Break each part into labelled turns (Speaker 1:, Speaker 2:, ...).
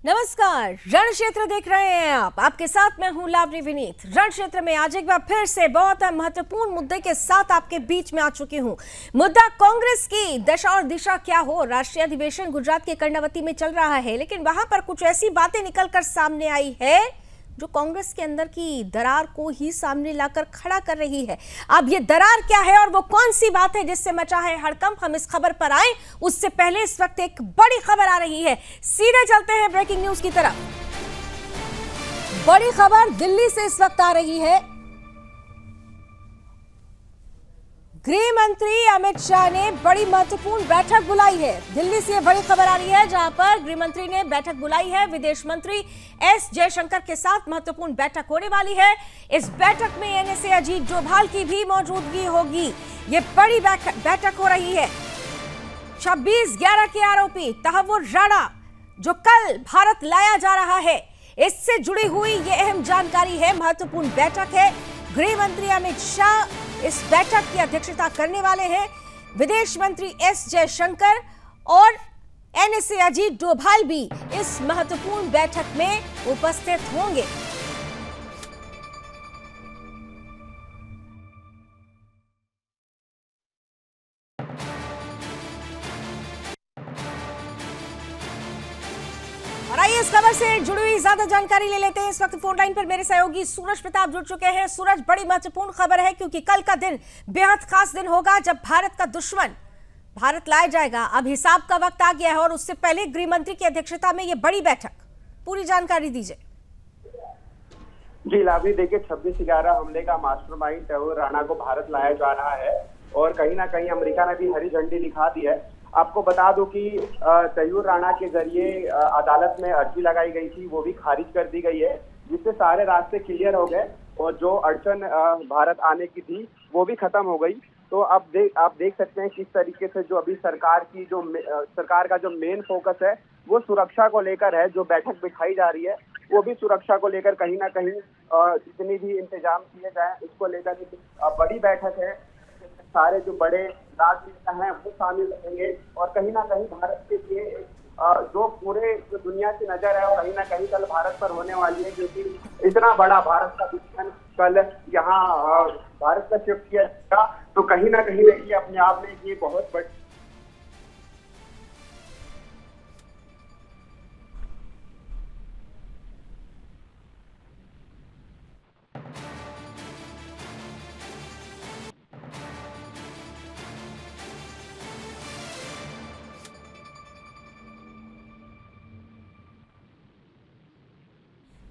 Speaker 1: नमस्कार, रण क्षेत्र देख रहे हैं आप। आपके साथ मैं हूं लावनी विनीत। रण क्षेत्र में आज एक बार फिर से बहुत महत्वपूर्ण मुद्दे के साथ आपके बीच में आ चुकी हूं। मुद्दा कांग्रेस की दशा और दिशा क्या हो। राष्ट्रीय अधिवेशन गुजरात के कर्णावती में चल रहा है, लेकिन वहां पर कुछ ऐसी बातें निकलकर सामने आई है जो कांग्रेस के अंदर की दरार को ही सामने लाकर खड़ा कर रही है। अब ये दरार क्या है और वो कौन सी बात है जिससे मचा है हड़कंप, हम इस खबर पर आए उससे पहले इस वक्त एक बड़ी खबर आ रही है। सीधे चलते हैं ब्रेकिंग न्यूज की तरफ। बड़ी खबर दिल्ली से इस वक्त आ रही है। गृह मंत्री अमित शाह ने बड़ी महत्वपूर्ण बैठक बुलाई है। दिल्ली से बड़ी खबर आ रही है जहां पर गृह मंत्री ने बैठक बुलाई है। विदेश मंत्री एस जयशंकर के साथ महत्वपूर्ण बैठक होने वाली है। इस बैठक में एनएसए अजीत डोभाल की भी मौजूदगी होगी। ये बड़ी बैठक हो रही है। 26/11 के आरोपी तहव्वुर राणा जो कल भारत लाया जा रहा है, इससे जुड़ी हुई ये अहम जानकारी है। महत्वपूर्ण बैठक है। गृह मंत्री अमित शाह इस बैठक की अध्यक्षता करने वाले हैं। विदेश मंत्री एस जयशंकर और एनएसए अजीत डोभाल भी इस महत्वपूर्ण बैठक में उपस्थित होंगे। और आइए इस खबर से जुड़ी हुई ज्यादा जानकारी ले लेते हैं। इस वक्त फोन लाइन पर मेरे सहयोगी सूरज प्रताप जुड़ चुके हैं। सूरज, बड़ी महत्वपूर्ण खबर है क्योंकि कल का दिन बेहद खास दिन होगा जब भारत का दुश्मन भारत लाया जाएगा। अब हिसाब का वक्त आ गया है और उससे पहले गृह मंत्री की अध्यक्षता में ये बड़ी बैठक, पूरी जानकारी दीजिए।
Speaker 2: जी लाभी, देखिए 26/11 हमले का मास्टरमाइंड तहव्वुर राणा को भारत लाया जा रहा है और कहीं ना कहीं अमेरिका ने भी हरी झंडी दिखा दी है। आपको बता दूं कि तहव्वुर राणा के जरिए अदालत में अर्जी लगाई गई थी, वो भी खारिज कर दी गई है, जिससे सारे रास्ते क्लियर हो गए और जो अड़चन भारत आने की थी वो भी खत्म हो गई। तो अब आप देख सकते हैं किस तरीके से जो अभी सरकार का जो मेन फोकस है वो सुरक्षा को लेकर है। जो बैठक बिठाई जा रही है वो भी सुरक्षा को लेकर कहीं ना कहीं जितनी भी इंतजाम किए जाए उसको लेकर बड़ी बैठक है। सारे जो बड़े राजनेता हैं वो शामिल रहेंगे और कहीं ना कहीं भारत के लिए जो पूरे जो दुनिया की नजर है वो कहीं ना कहीं कल भारत पर होने वाली है, क्योंकि इतना बड़ा भारत का दुश्मन कल यहाँ भारत का शिफ्ट किया जाएगा। तो कहीं ना कहीं देखिए अपने आप में ये बहुत बड़ी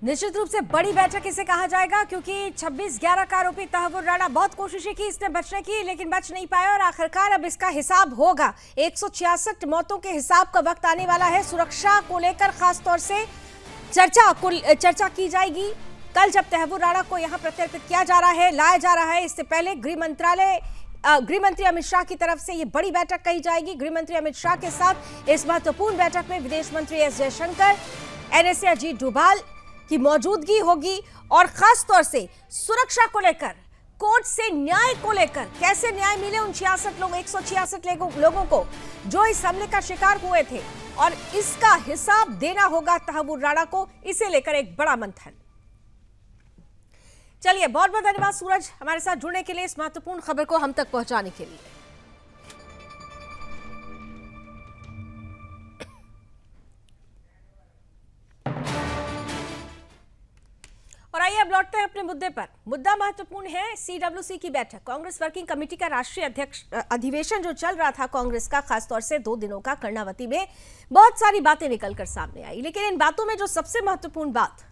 Speaker 1: निश्चित रूप से बड़ी बैठक इसे कहा जाएगा क्योंकि 26/11 का आरोपी तहव्वुर राणा बहुत कोशिशें की इसने बचने की, लेकिन बच नहीं पाया और आखिरकार अब इसका हिसाब होगा। 166 मौतों के हिसाब का वक्त आने वाला है। सुरक्षा को लेकर खास तौर से चर्चा की जाएगी। कल जब तहव्वुर राणा को यहाँ प्रत्यर्पित किया जा रहा है, लाया जा रहा है, इससे पहले गृह मंत्री अमित शाह की तरफ से ये बड़ी बैठक कही जाएगी। गृह मंत्री अमित शाह के साथ इस महत्वपूर्ण बैठक में विदेश मंत्री एस जयशंकर, एनएसए अजीत डोभाल की मौजूदगी होगी और खास तौर से सुरक्षा को लेकर, कोर्ट से न्याय को लेकर, कैसे न्याय मिले उन 166 लोगों को जो इस हमले का शिकार हुए थे और इसका हिसाब देना होगा तहव्वुर राणा को, इसे लेकर एक बड़ा मंथन। चलिए, बहुत बहुत धन्यवाद सूरज हमारे साथ जुड़ने के लिए, इस महत्वपूर्ण खबर को हम तक पहुंचाने के लिए। और आइए अब लौटते हैं अपने मुद्दे पर। मुद्दा महत्वपूर्ण है सीडब्ल्यूसी की बैठक। कांग्रेस वर्किंग कमेटी का राष्ट्रीय अधिवेशन जो चल रहा था कांग्रेस का, खासतौर से 2 दिनों का, कर्णावती में बहुत सारी बातें निकलकर सामने आई। लेकिन इन बातों में जो सबसे महत्वपूर्ण बात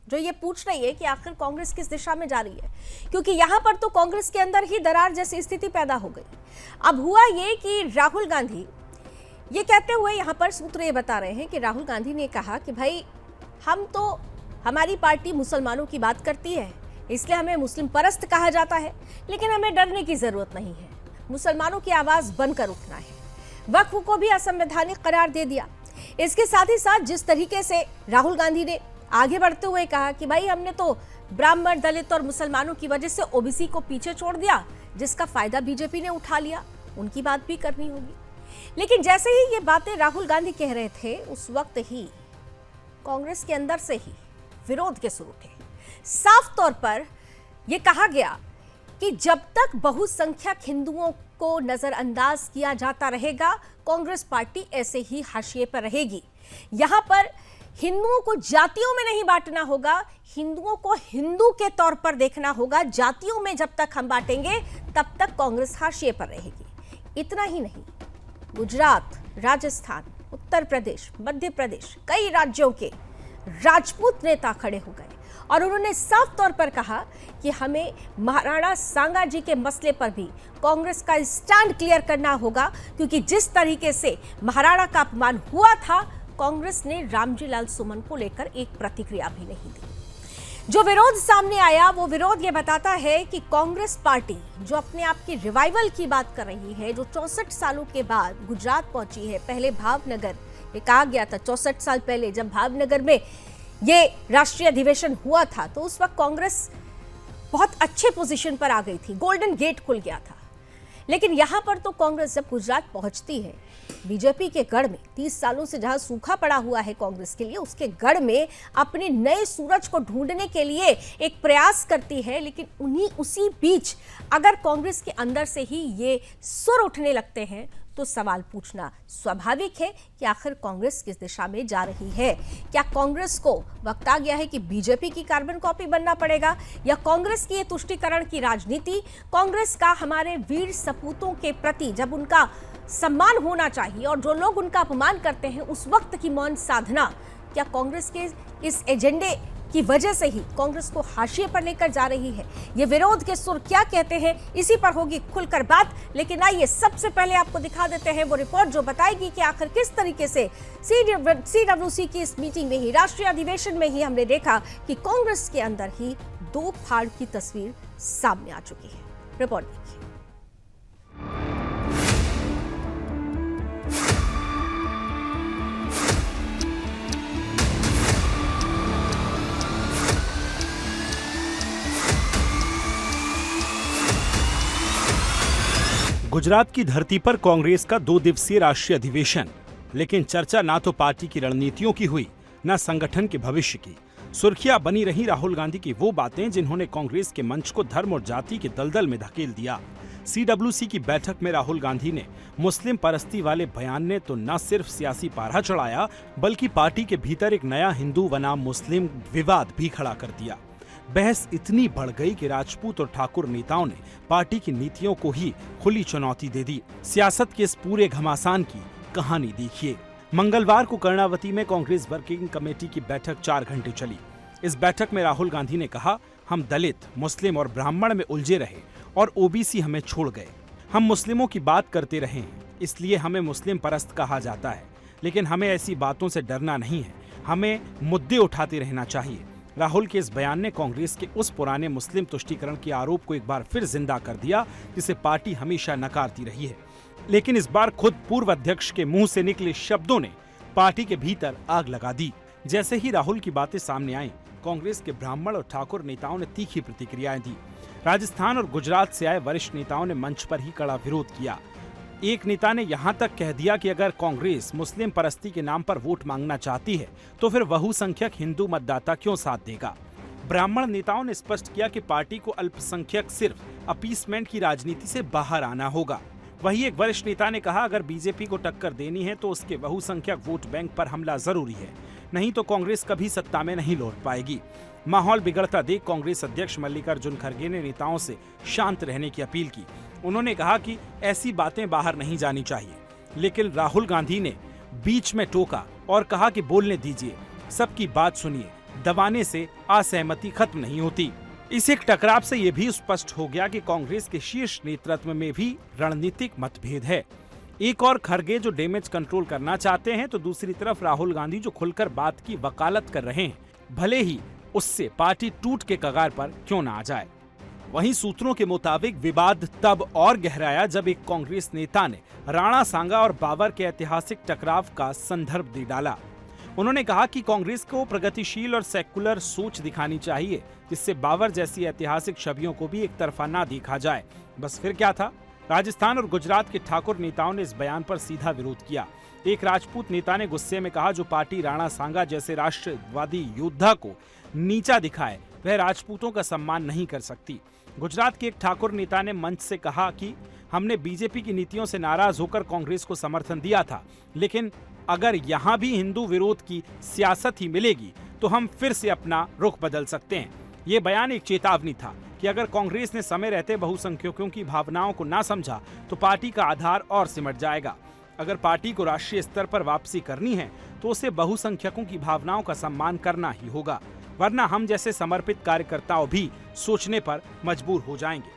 Speaker 1: जो ये पूछ रही है कि आखिर कांग्रेस किस दिशा में जा रही है, क्योंकि यहां पर तो कांग्रेस के अंदर ही दरार जैसी स्थिति पैदा हो गई। अब हुआ ये कि राहुल गांधी ये कहते हुए, यहां पर सूत्र ये बता रहे हैं कि राहुल गांधी ने कहा कि भाई हमारी पार्टी मुसलमानों की बात करती है, इसलिए हमें मुस्लिम परस्त कहा जाता है, लेकिन हमें डरने की जरूरत नहीं है, मुसलमानों की आवाज बनकर उठना है। वक्फ को भी असंवैधानिक करार दे दिया। इसके साथ ही साथ जिस तरीके से राहुल गांधी ने आगे बढ़ते हुए कहा कि भाई हमने तो ब्राह्मण, दलित और मुसलमानों की वजह से ओबीसी को पीछे छोड़ दिया, जिसका फायदा बीजेपी ने उठा लिया, उनकी बात भी करनी होगी। लेकिन जैसे ही ये बातें राहुल गांधी कह रहे थे, उस वक्त ही कांग्रेस के अंदर से ही विरोध के सुर उठे। साफ तौर पर यह कहा गया कि जब तक बहुसंख्यक हिंदुओं को नजरअंदाज किया जाता रहेगा, कांग्रेस पार्टी ऐसे ही हाशिए पर रहेगी। यहां पर हिंदुओं को जातियों में नहीं बांटना होगा, हिंदुओं को हिंदू के तौर पर देखना होगा। जातियों में जब तक हम बांटेंगे तब तक कांग्रेस हाशिए पर रहेगी। इतना ही नहीं, गुजरात, राजस्थान, उत्तर प्रदेश, मध्य प्रदेश, कई राज्यों के राजपूत नेता खड़े हो गए और उन्होंने साफ तौर पर कहा कि हमें महाराणा सांगा जी के मसले पर भी कांग्रेस का स्टैंड क्लियर करना होगा, क्योंकि जिस तरीके से महाराणा का अपमान हुआ था, कांग्रेस ने रामजी लाल सुमन को लेकर एक प्रतिक्रिया भी नहीं दी। जो विरोध सामने आया वो विरोध ये बताता है कि कांग्रेस पार्टी जो अपने आप की रिवाइवल की बात कर रही है, जो 64 सालों के बाद गुजरात पहुंची है। पहले भावनगर, ये कहा गया था 64 साल पहले जब भावनगर में ये राष्ट्रीय अधिवेशन हुआ था, तो उस वक्त कांग्रेस बहुत अच्छे पोजीशन पर आ गई थी, गोल्डन गेट खुल गया था। लेकिन यहां पर तो कांग्रेस जब गुजरात पहुंचती है, बीजेपी के गढ़ में 30 सालों से जहां सूखा पड़ा हुआ है कांग्रेस के लिए, उसके गढ़ में अपने नए सूरज को ढूंढने के लिए एक प्रयास करती है। लेकिन उसी बीच अगर कांग्रेस के अंदर से ही ये सुर उठने लगते हैं तो सवाल पूछना स्वाभाविक है कि आखिर कांग्रेस किस दिशा में जा रही है। क्या कांग्रेस को वक्त आ गया है कि बीजेपी की कार्बन कॉपी बनना पड़ेगा, या कांग्रेस की ये तुष्टीकरण की राजनीति, कांग्रेस का हमारे वीर सपूतों के प्रति जब उनका सम्मान होना चाहिए और जो लोग उनका अपमान करते हैं उस वक्त की मौन साधना, क्या कांग्रेस के इस एजेंडे की वजह से ही कांग्रेस को हाशिए पर लेकर जा रही है? ये विरोध के सुर क्या कहते हैं, इसी पर होगी खुलकर बात। लेकिन आइए सबसे पहले आपको दिखा देते हैं वो रिपोर्ट जो बताएगी कि आखिर किस तरीके से सीडब्ल्यूसी की इस मीटिंग में ही, राष्ट्रीय अधिवेशन में ही हमने देखा कि कांग्रेस के अंदर ही दो फाड़ की तस्वीर सामने आ चुकी है। रिपोर्ट देखिए।
Speaker 3: गुजरात की धरती पर कांग्रेस का 2 दिवसीय राष्ट्रीय अधिवेशन, लेकिन चर्चा ना तो पार्टी की रणनीतियों की हुई, न संगठन के भविष्य की। सुर्खियां बनी रही राहुल गांधी की वो बातें जिन्होंने कांग्रेस के मंच को धर्म और जाति के दलदल में धकेल दिया। सीडब्ल्यूसी की बैठक में राहुल गांधी ने मुस्लिम परस्ती वाले बयान ने तो न सिर्फ सियासी पारा चढ़ाया, बल्कि पार्टी के भीतर एक नया हिंदू बनाम मुस्लिम विवाद भी खड़ा कर दिया। बहस इतनी बढ़ गई कि राजपूत और ठाकुर नेताओं ने पार्टी की नीतियों को ही खुली चुनौती दे दी। सियासत के इस पूरे घमासान की कहानी देखिए। मंगलवार को कर्णावती में कांग्रेस वर्किंग कमेटी की बैठक 4 घंटे चली। इस बैठक में राहुल गांधी ने कहा, हम दलित, मुस्लिम और ब्राह्मण में उलझे रहे और ओबीसी हमें छोड़ गए। हम मुस्लिमों की बात करते रहे हैं, इसलिए हमें मुस्लिम परस्त कहा जाता है। लेकिन हमें ऐसी बातों से डरना नहीं है, हमें मुद्दे उठाते रहना चाहिए। राहुल के इस बयान ने कांग्रेस के उस पुराने मुस्लिम तुष्टीकरण के आरोप को एक बार फिर जिंदा कर दिया, जिसे पार्टी हमेशा नकारती रही है। लेकिन इस बार खुद पूर्व अध्यक्ष के मुंह से निकले शब्दों ने पार्टी के भीतर आग लगा दी। जैसे ही राहुल की बातें सामने आईं, कांग्रेस के ब्राह्मण और ठाकुर नेताओं ने तीखी प्रतिक्रियाएं दी। राजस्थान और गुजरात से आए वरिष्ठ नेताओं ने मंच पर ही कड़ा विरोध किया। एक नेता ने यहां तक कह दिया कि अगर कांग्रेस मुस्लिम परस्ती के नाम पर वोट मांगना चाहती है तो फिर बहुसंख्यक हिंदू मतदाता क्यों साथ देगा। ब्राह्मण नेताओं ने स्पष्ट किया कि पार्टी को अल्पसंख्यक सिर्फ अपीसमेंट की राजनीति से बाहर आना होगा। वहीं एक वरिष्ठ नेता ने कहा, अगर बीजेपी को टक्कर देनी है तो उसके बहुसंख्यक वोट बैंक पर हमला जरूरी है, नहीं तो कांग्रेस कभी सत्ता में नहीं लौट पाएगी। माहौल बिगड़ता देख कांग्रेस अध्यक्ष मल्लिकार्जुन खड़गे ने नेताओं से शांत रहने की अपील की। उन्होंने कहा कि ऐसी बातें बाहर नहीं जानी चाहिए, लेकिन राहुल गांधी ने बीच में टोका और कहा कि बोलने दीजिए, सबकी बात सुनिए, दबाने से असहमति खत्म नहीं होती। इस एक टकराव से यह भी स्पष्ट हो गया कि कांग्रेस के शीर्ष नेतृत्व में भी रणनीतिक मतभेद है। एक और खड़गे जो डैमेज कंट्रोल करना चाहते हैं, तो दूसरी तरफ राहुल गांधी जो खुलकर बात की वकालत कर रहे हैं, भले ही उससे पार्टी टूट के कगार पर क्यों ना आ जाए। वहीं सूत्रों के मुताबिक विवाद तब और गहराया जब एक कांग्रेस नेता ने राणा सांगा और बाबर के ऐतिहासिक टकराव का संदर्भ दे डाला। उन्होंने कहा कि कांग्रेस को प्रगतिशील और सेकुलर सोच दिखानी चाहिए, जिससे बाबर जैसी ऐतिहासिक छवियों को भी एक तरफा ना देखा जाए। बस फिर क्या था? राजस्थान और गुजरात के ठाकुर नेताओं ने इस बयान पर सीधा विरोध किया। एक राजपूत नेता ने गुस्से में कहा, जो पार्टी राणा सांगा जैसे राष्ट्रवादी योद्धा को नीचा दिखाए वह राजपूतों का सम्मान नहीं कर सकती। गुजरात के एक ठाकुर नेता ने मंच से कहा कि हमने बीजेपी की नीतियों से नाराज होकर कांग्रेस को समर्थन दिया था, लेकिन अगर यहाँ भी हिंदू विरोध की सियासत ही मिलेगी तो हम फिर से अपना रुख बदल सकते हैं। ये बयान एक चेतावनी था कि अगर कांग्रेस ने समय रहते बहुसंख्यकों की भावनाओं को ना समझा तो पार्टी का आधार और सिमट जाएगा। अगर पार्टी को राष्ट्रीय स्तर पर वापसी करनी है तो उसे बहुसंख्यकों की भावनाओं का सम्मान करना ही होगा, वरना हम जैसे समर्पित कार्यकर्ताओं भी सोचने पर मजबूर हो जाएंगे।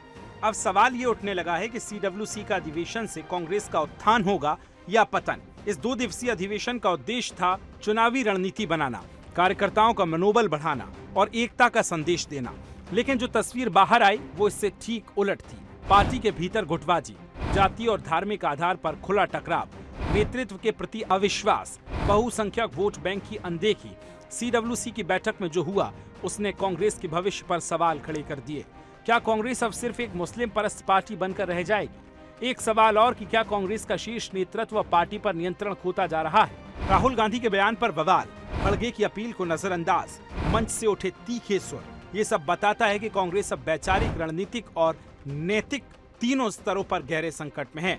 Speaker 3: अब सवाल ये उठने लगा है कि सीडब्ल्यूसी का अधिवेशन से कांग्रेस का उत्थान होगा या पतन। इस 2 दिवसीय अधिवेशन का उद्देश्य था चुनावी रणनीति बनाना, कार्यकर्ताओं का मनोबल बढ़ाना और एकता का संदेश देना, लेकिन जो तस्वीर बाहर आई वो इससे ठीक उलट थी। पार्टी के भीतर गुटबाजी, जातीय और धार्मिक आधार पर खुला टकराव, नेतृत्व के प्रति अविश्वास, बहुसंख्यक वोट बैंक की अनदेखी। सीडब्ल्यूसी की बैठक में जो हुआ उसने कांग्रेस के भविष्य पर सवाल खड़े कर दिए। क्या कांग्रेस अब सिर्फ एक मुस्लिम परस्त पार्टी बनकर रह जाएगी? एक सवाल और कि क्या कांग्रेस का शीर्ष नेतृत्व पार्टी पर नियंत्रण खोता जा रहा है? राहुल गांधी के बयान पर बवाल, खड़गे की अपील को नजरअंदाज, मंच से उठे तीखे सुर, ये सब बताता है कि कांग्रेस अब वैचारिक, रणनीतिक और नैतिक तीनों स्तरों पर गहरे संकट में है।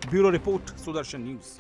Speaker 3: Bureau report, Sudarshan news.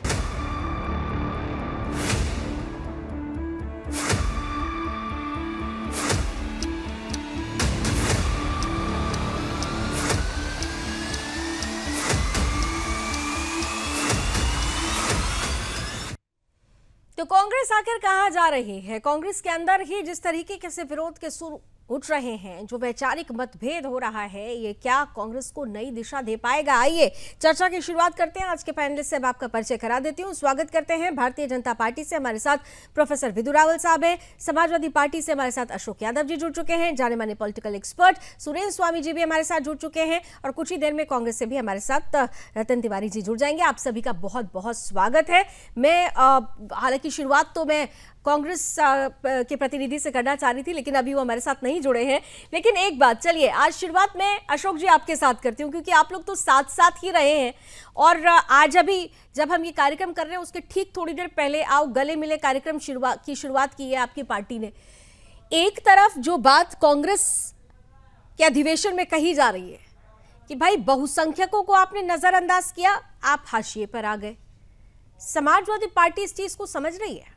Speaker 1: तो कांग्रेस आखिर कहां जा रही है? कांग्रेस के अंदर ही जिस तरीके से विरोध के सुर उठ रहे हैं, जो वैचारिक मतभेद हो रहा है, ये क्या कांग्रेस को नई दिशा दे पाएगा? आइए चर्चा की शुरुआत करते हैं। आज के पैनलिस्ट से अब आपका परिचय करा देती हूँ। स्वागत करते हैं भारतीय जनता पार्टी से हमारे साथ प्रोफेसर विदु रावल साहब हैं, समाजवादी पार्टी से हमारे साथ अशोक यादव जी जुड़ चुके हैं, जाने माने पॉलिटिकल एक्सपर्ट सुरेंद्र स्वामी जी भी हमारे साथ जुड़ चुके हैं और कुछ ही देर में कांग्रेस से भी हमारे साथ रतन तिवारी जी जुड़ जाएंगे। आप सभी का बहुत बहुत स्वागत है। मैं हालांकि शुरुआत तो मैं कांग्रेस के प्रतिनिधि से करना चाह रही थी, लेकिन अभी वो हमारे साथ नहीं जुड़े हैं। लेकिन एक बात, चलिए आज शुरुआत में अशोक जी आपके साथ करती हूँ, क्योंकि आप लोग तो साथ साथ ही रहे हैं और आज अभी जब हम ये कार्यक्रम कर रहे हैं उसके ठीक थोड़ी देर पहले आओ गले मिले कार्यक्रम की शुरुआत की है आपकी पार्टी ने। एक तरफ जो बात कांग्रेस के अधिवेशन में कही जा रही है कि भाई बहुसंख्यकों को आपने नजरअंदाज किया, आप हाशिए पर आ गए। समाजवादी पार्टी इस चीज को समझ रही है?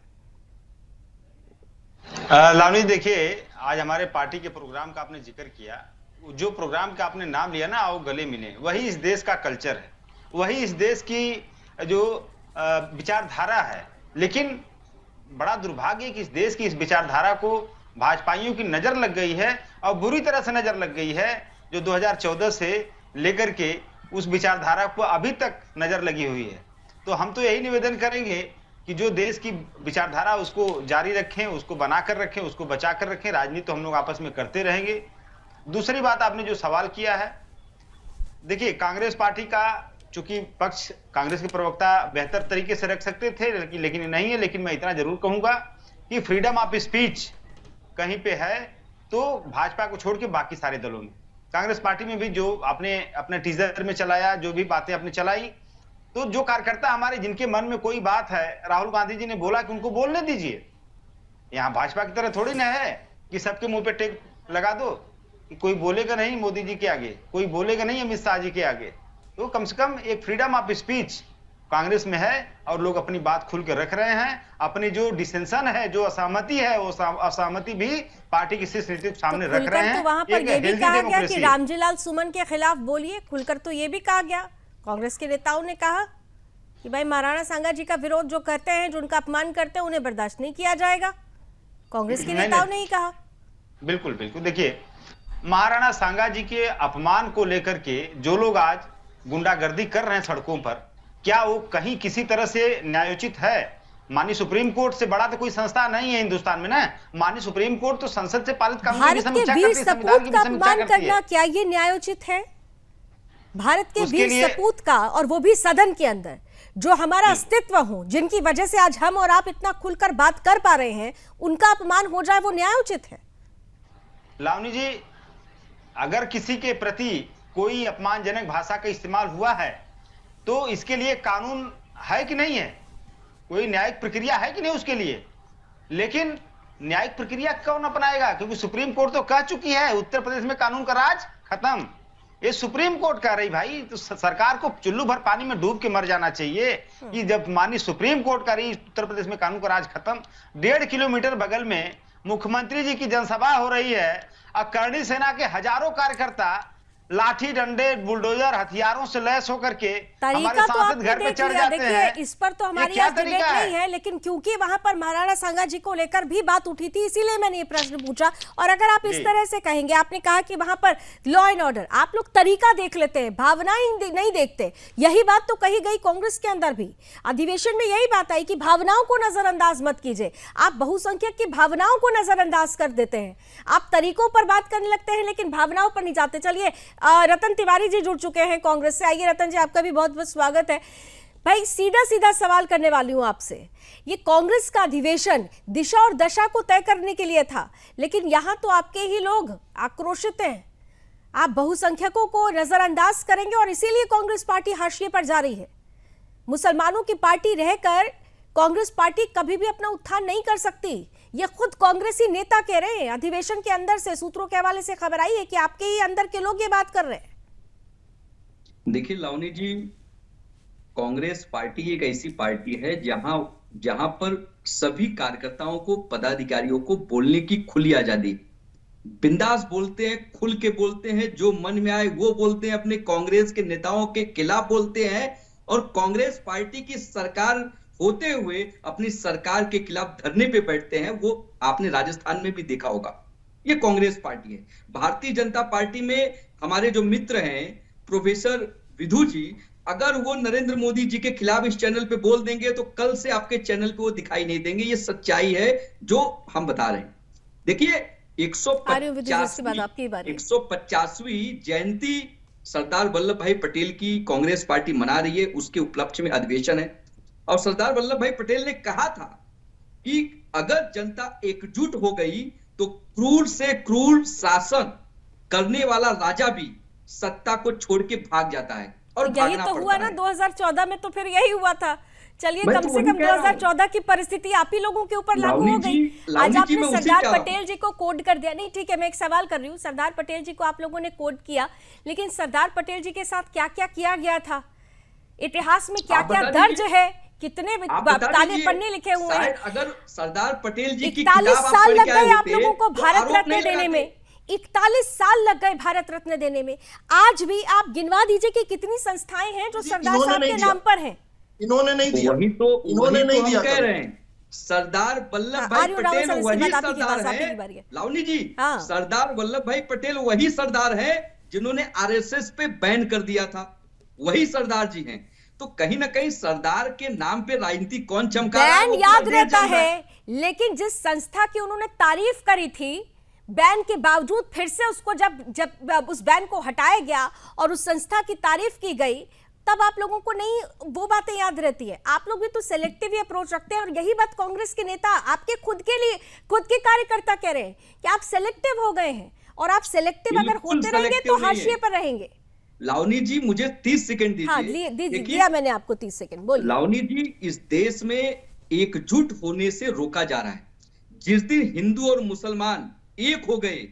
Speaker 4: लावनी, देखिए आज हमारे पार्टी के प्रोग्राम का आपने जिक्र किया, जो प्रोग्राम का आपने नाम लिया ना, आओ गले मिले, वही इस देश का कल्चर है, वही इस देश की जो विचारधारा है। लेकिन बड़ा दुर्भाग्य है कि इस देश की इस विचारधारा को भाजपाइयों की नजर लग गई है और बुरी तरह से नजर लग गई है, जो 2014 से लेकर के उस विचारधारा को अभी तक नजर लगी हुई है। तो हम तो यही निवेदन करेंगे कि जो देश की विचारधारा उसको जारी रखें, उसको बनाकर रखें, उसको बचाकर रखें। राजनीति तो हम लोग आपस में करते रहेंगे। दूसरी बात, आपने जो सवाल किया है, देखिए कांग्रेस पार्टी का चूंकि पक्ष कांग्रेस के प्रवक्ता बेहतर तरीके से रख सकते थे, लेकिन नहीं है। लेकिन मैं इतना जरूर कहूंगा कि फ्रीडम ऑफ स्पीच कहीं पे है तो भाजपा को छोड़ के बाकी सारे दलों में, कांग्रेस पार्टी में भी जो आपने अपने टीजर में चलाया, जो भी बातें आपने चलाई, तो जो कार्यकर्ता हमारे जिनके मन में कोई बात है, राहुल गांधी जी ने बोला कि उनको बोलने दीजिए। यहाँ भाजपा की तरह थोड़ी ना है कि सबके मुंह पे टेक लगा दो कि कोई बोलेगा नहीं मोदी जी के आगे, कोई बोलेगा नहीं अमित शाह जी के आगे। तो कम से कम एक फ्रीडम ऑफ स्पीच कांग्रेस में है और लोग अपनी बात खुल कर रख रहे हैं। अपनी जो डिसेंशन है, जो असहमति है, वो असहमति भी पार्टी की शीर्ष नीति के सामने रख रहे हैं।
Speaker 1: तो वहां पर यह भी कहा गया कि रामजीलाल सुमन के खिलाफ बोलिए, खुलकर तो ये भी कहा गया, कांग्रेस के नेताओं ने कहा कि भाई महाराणा सांगा जी का विरोध जो करते हैं, जो उनका अपमान करते हैं, उन्हें बर्दाश्त नहीं किया जाएगा। कांग्रेस के नेताओं ने ही कहा। बिल्कुल
Speaker 4: बिल्कुल। देखिए महाराणा सांगा जी के अपमान को लेकर के जो लोग आज गुंडागर्दी कर रहे हैं सड़कों पर, क्या वो कहीं किसी तरह से न्यायोचित है? माननीय सुप्रीम कोर्ट से बड़ा तो कोई संस्था नहीं है हिंदुस्तान में ना। माननीय सुप्रीम कोर्ट तो संसद से पारित कानून की समीक्षा करती है, संविधान की समीक्षा करती है।
Speaker 1: क्या ये न्यायोचित है? भारत के वीर सपूत का, और वो भी सदन के अंदर, जो हमारा अस्तित्व हो, जिनकी वजह से आज हम और आप इतना खुलकर बात कर पा रहे हैं, उनका अपमान हो जाए, वो न्यायोचित है?
Speaker 4: लावनी जी, अगर किसी के प्रति कोई अपमानजनक भाषा का इस्तेमाल हुआ है तो इसके लिए कानून है कि नहीं है? कोई न्यायिक प्रक्रिया है कि नहीं उसके लिए। लेकिन न्यायिक प्रक्रिया कौन अपनाएगा, क्योंकि सुप्रीम कोर्ट तो कह चुकी है उत्तर प्रदेश में कानून का राज खत्म। ये सुप्रीम कोर्ट कह रही भाई, तो सरकार को चुल्लू भर पानी में डूब के मर जाना चाहिए कि जब मानी सुप्रीम कोर्ट कह रही उत्तर प्रदेश में कानून का राज खत्म। 1.5 किलोमीटर बगल में मुख्यमंत्री जी की जनसभा हो रही है और करणी सेना के हजारों कार्यकर्ता लाठी डंडे बुलडोजर हथियारों से लैस होकर के हमारे
Speaker 1: तरीका तो
Speaker 4: सांसद
Speaker 1: आपने
Speaker 4: घर पे
Speaker 1: देख
Speaker 4: चढ़
Speaker 1: लिया।
Speaker 4: जाते
Speaker 1: देखिए,
Speaker 4: हैं।
Speaker 1: इस पर तो
Speaker 4: ये
Speaker 1: हमारी
Speaker 4: क्या
Speaker 1: आज डिबेट
Speaker 4: तरीका
Speaker 1: नहीं है, लेकिन क्योंकि वहां पर महाराणा सांगा जी को लेकर भी बात उठी थी, इसीलिए मैंने ये प्रश्न पूछा। और अगर आप इस तरह से कहेंगे, आपने कहा कि वहां पर लॉ एंड ऑर्डर, आप लोग तरीका देख लेते हैं, भावनाएं नहीं देखते। यही बात तो कही गई कांग्रेस के अंदर भी, अधिवेशन में यही बात आई कि भावनाओं को नजरअंदाज मत कीजिए। आप बहुसंख्यक की भावनाओं को नजरअंदाज कर देते हैं, आप तरीकों पर बात करने लगते हैं लेकिन भावनाओं पर नहीं जाते। चलिए, रतन तिवारी जी जुड़ चुके हैं कांग्रेस से। आइए रतन जी, आपका भी बहुत बहुत स्वागत है। भाई, सीधा सीधा सवाल करने वाली हूं आपसे। ये कांग्रेस का अधिवेशन दिशा और दशा को तय करने के लिए था, लेकिन यहां तो आपके ही लोग आक्रोशित हैं। आप बहुसंख्यकों को नजरअंदाज करेंगे और इसीलिए कांग्रेस पार्टी हाशिए पर जा रही है। मुसलमानों की पार्टी रहकर कांग्रेस पार्टी कभी भी अपना उत्थान नहीं कर सकती। ये खुद कांग्रेसी नेता कह रहे हैं। अधिवेशन के अंदर से सूत्रों के हवाले से खबर आई है कि आपके ही अंदर के लोग ये बात कर रहे हैं।
Speaker 5: देखिए लावनी जी, कांग्रेस पार्टी एक ऐसी पार्टी है जहां पर सभी कार्यकर्ताओं को, पदाधिकारियों को बोलने की खुली आजादी, बिंदास बोलते हैं, खुल के बोलते हैं, जो मन में आए वो बोलते हैं, अपने कांग्रेस के नेताओं के खिलाफ बोलते हैं और कांग्रेस पार्टी की सरकार होते हुए अपनी सरकार के खिलाफ धरने पे बैठते हैं। वो आपने राजस्थान में भी देखा होगा। ये कांग्रेस पार्टी है। भारतीय जनता पार्टी में हमारे जो मित्र हैं प्रोफेसर विधु जी, अगर वो नरेंद्र मोदी जी के खिलाफ इस चैनल पे बोल देंगे तो कल से आपके चैनल पे वो दिखाई नहीं देंगे। ये सच्चाई है जो हम बता रहे हैं। देखिए, 150वीं जयंती सरदार वल्लभ भाई पटेल की कांग्रेस पार्टी मना रही है, उसके उपलक्ष्य में अधिवेशन है। और सरदार वल्लभ भाई पटेल ने कहा था कि अगर जनता एकजुट हो गई तो क्रूर से क्रूर शासन करने वाला राजा भी सत्ता को छोड़ के भाग जाता है और
Speaker 1: यही तो हुआ ना 2014 में, तो फिर यही हुआ था। चलिए, कम से कम 2014 की परिस्थिति आप ही लोगों के ऊपर लागू हो गई। आज आपने सरदार पटेल जी को कोड कर दिया। नहीं, ठीक है, मैं एक सवाल कर रही हूँ। सरदार पटेल जी को आप लोगों ने कोड किया, लेकिन सरदार पटेल जी के साथ क्या क्या किया गया था, इतिहास में क्या क्या दर्ज है, कितने ताने पन्ने लिखे हुए हैं।
Speaker 5: अगर सरदार पटेल जी की
Speaker 1: 41 साल लग गए आप लोगों को भारत रत्न देने में। 41 साल लग गए भारत रत्न देने में। आज भी आप गिनवा दीजिए कि कितनी संस्थाएं हैं जो सरदार साहब के नाम पर हैं।
Speaker 6: इन्होंने नहीं दिया।
Speaker 5: इन्होंने नहीं दिया। कह रहे हैं सरदार वल्लभ भाई पटेल वही सरदार है लावनी जी। सरदार वल्लभ भाई पटेल वही सरदार है जिन्होंने आरएसएस पे बैन कर दिया था, वही सरदार जी हैं। तो कहीं ना कहीं सरदार के नाम पे राजनीति कौन चमका रहा है,
Speaker 1: बैन याद रहता है, लेकिन जिस संस्था की उन्होंने तारीफ करी थी, बैन के बावजूद फिर से उसको जब उस बैन को हटाया गया और उस संस्था की तारीफ की गई, तब आप लोगों को नहीं वो बातें याद रहती है। आप लोग भी तो सेलेक्टिव ही अप्रोच रखते हैं, और यही बात कांग्रेस के नेता आपके खुद के कार्यकर्ता कह रहे हैं कि आप सेलेक्टिव हो गए हैं, और आप सेलेक्टिव अगर होते रहेंगे तो हाशिए पर रहेंगे।
Speaker 5: लावनी जी, मुझे 30 सेकंड दीजिए।
Speaker 1: हाँ, दिया मैंने आपको 30 सेकंड, बोलिए।
Speaker 5: लावनी जी, इस देश में एकजुट होने से रोका जा रहा है। जिस दिन हिंदू और मुसलमान एक हो गए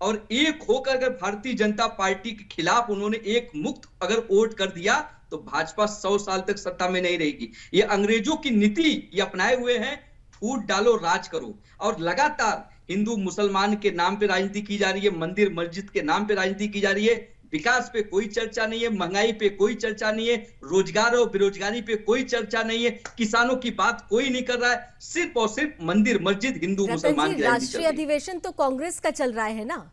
Speaker 5: और एक होकर अगर भारतीय जनता पार्टी के खिलाफ उन्होंने एक मुक्त अगर वोट कर दिया तो भाजपा 100 साल तक सत्ता में नहीं रहेगी। ये अंग्रेजों की नीति ये अपनाए हुए हैं, फूट डालो राज करो, और लगातार हिंदू मुसलमान के नाम पे राजनीति की जा रही है, मंदिर मस्जिद के नाम पे राजनीति की जा रही है। विकास पे कोई चर्चा नहीं है, महंगाई पे कोई चर्चा नहीं है, रोजगार और बेरोजगारी पे कोई चर्चा नहीं है, किसानों की बात कोई नहीं कर रहा है। सिर्फ और सिर्फ मंदिर मस्जिद हिंदू मुसलमान की
Speaker 1: राष्ट्रीय अधिवेशन तो कांग्रेस का चल रहा है ना,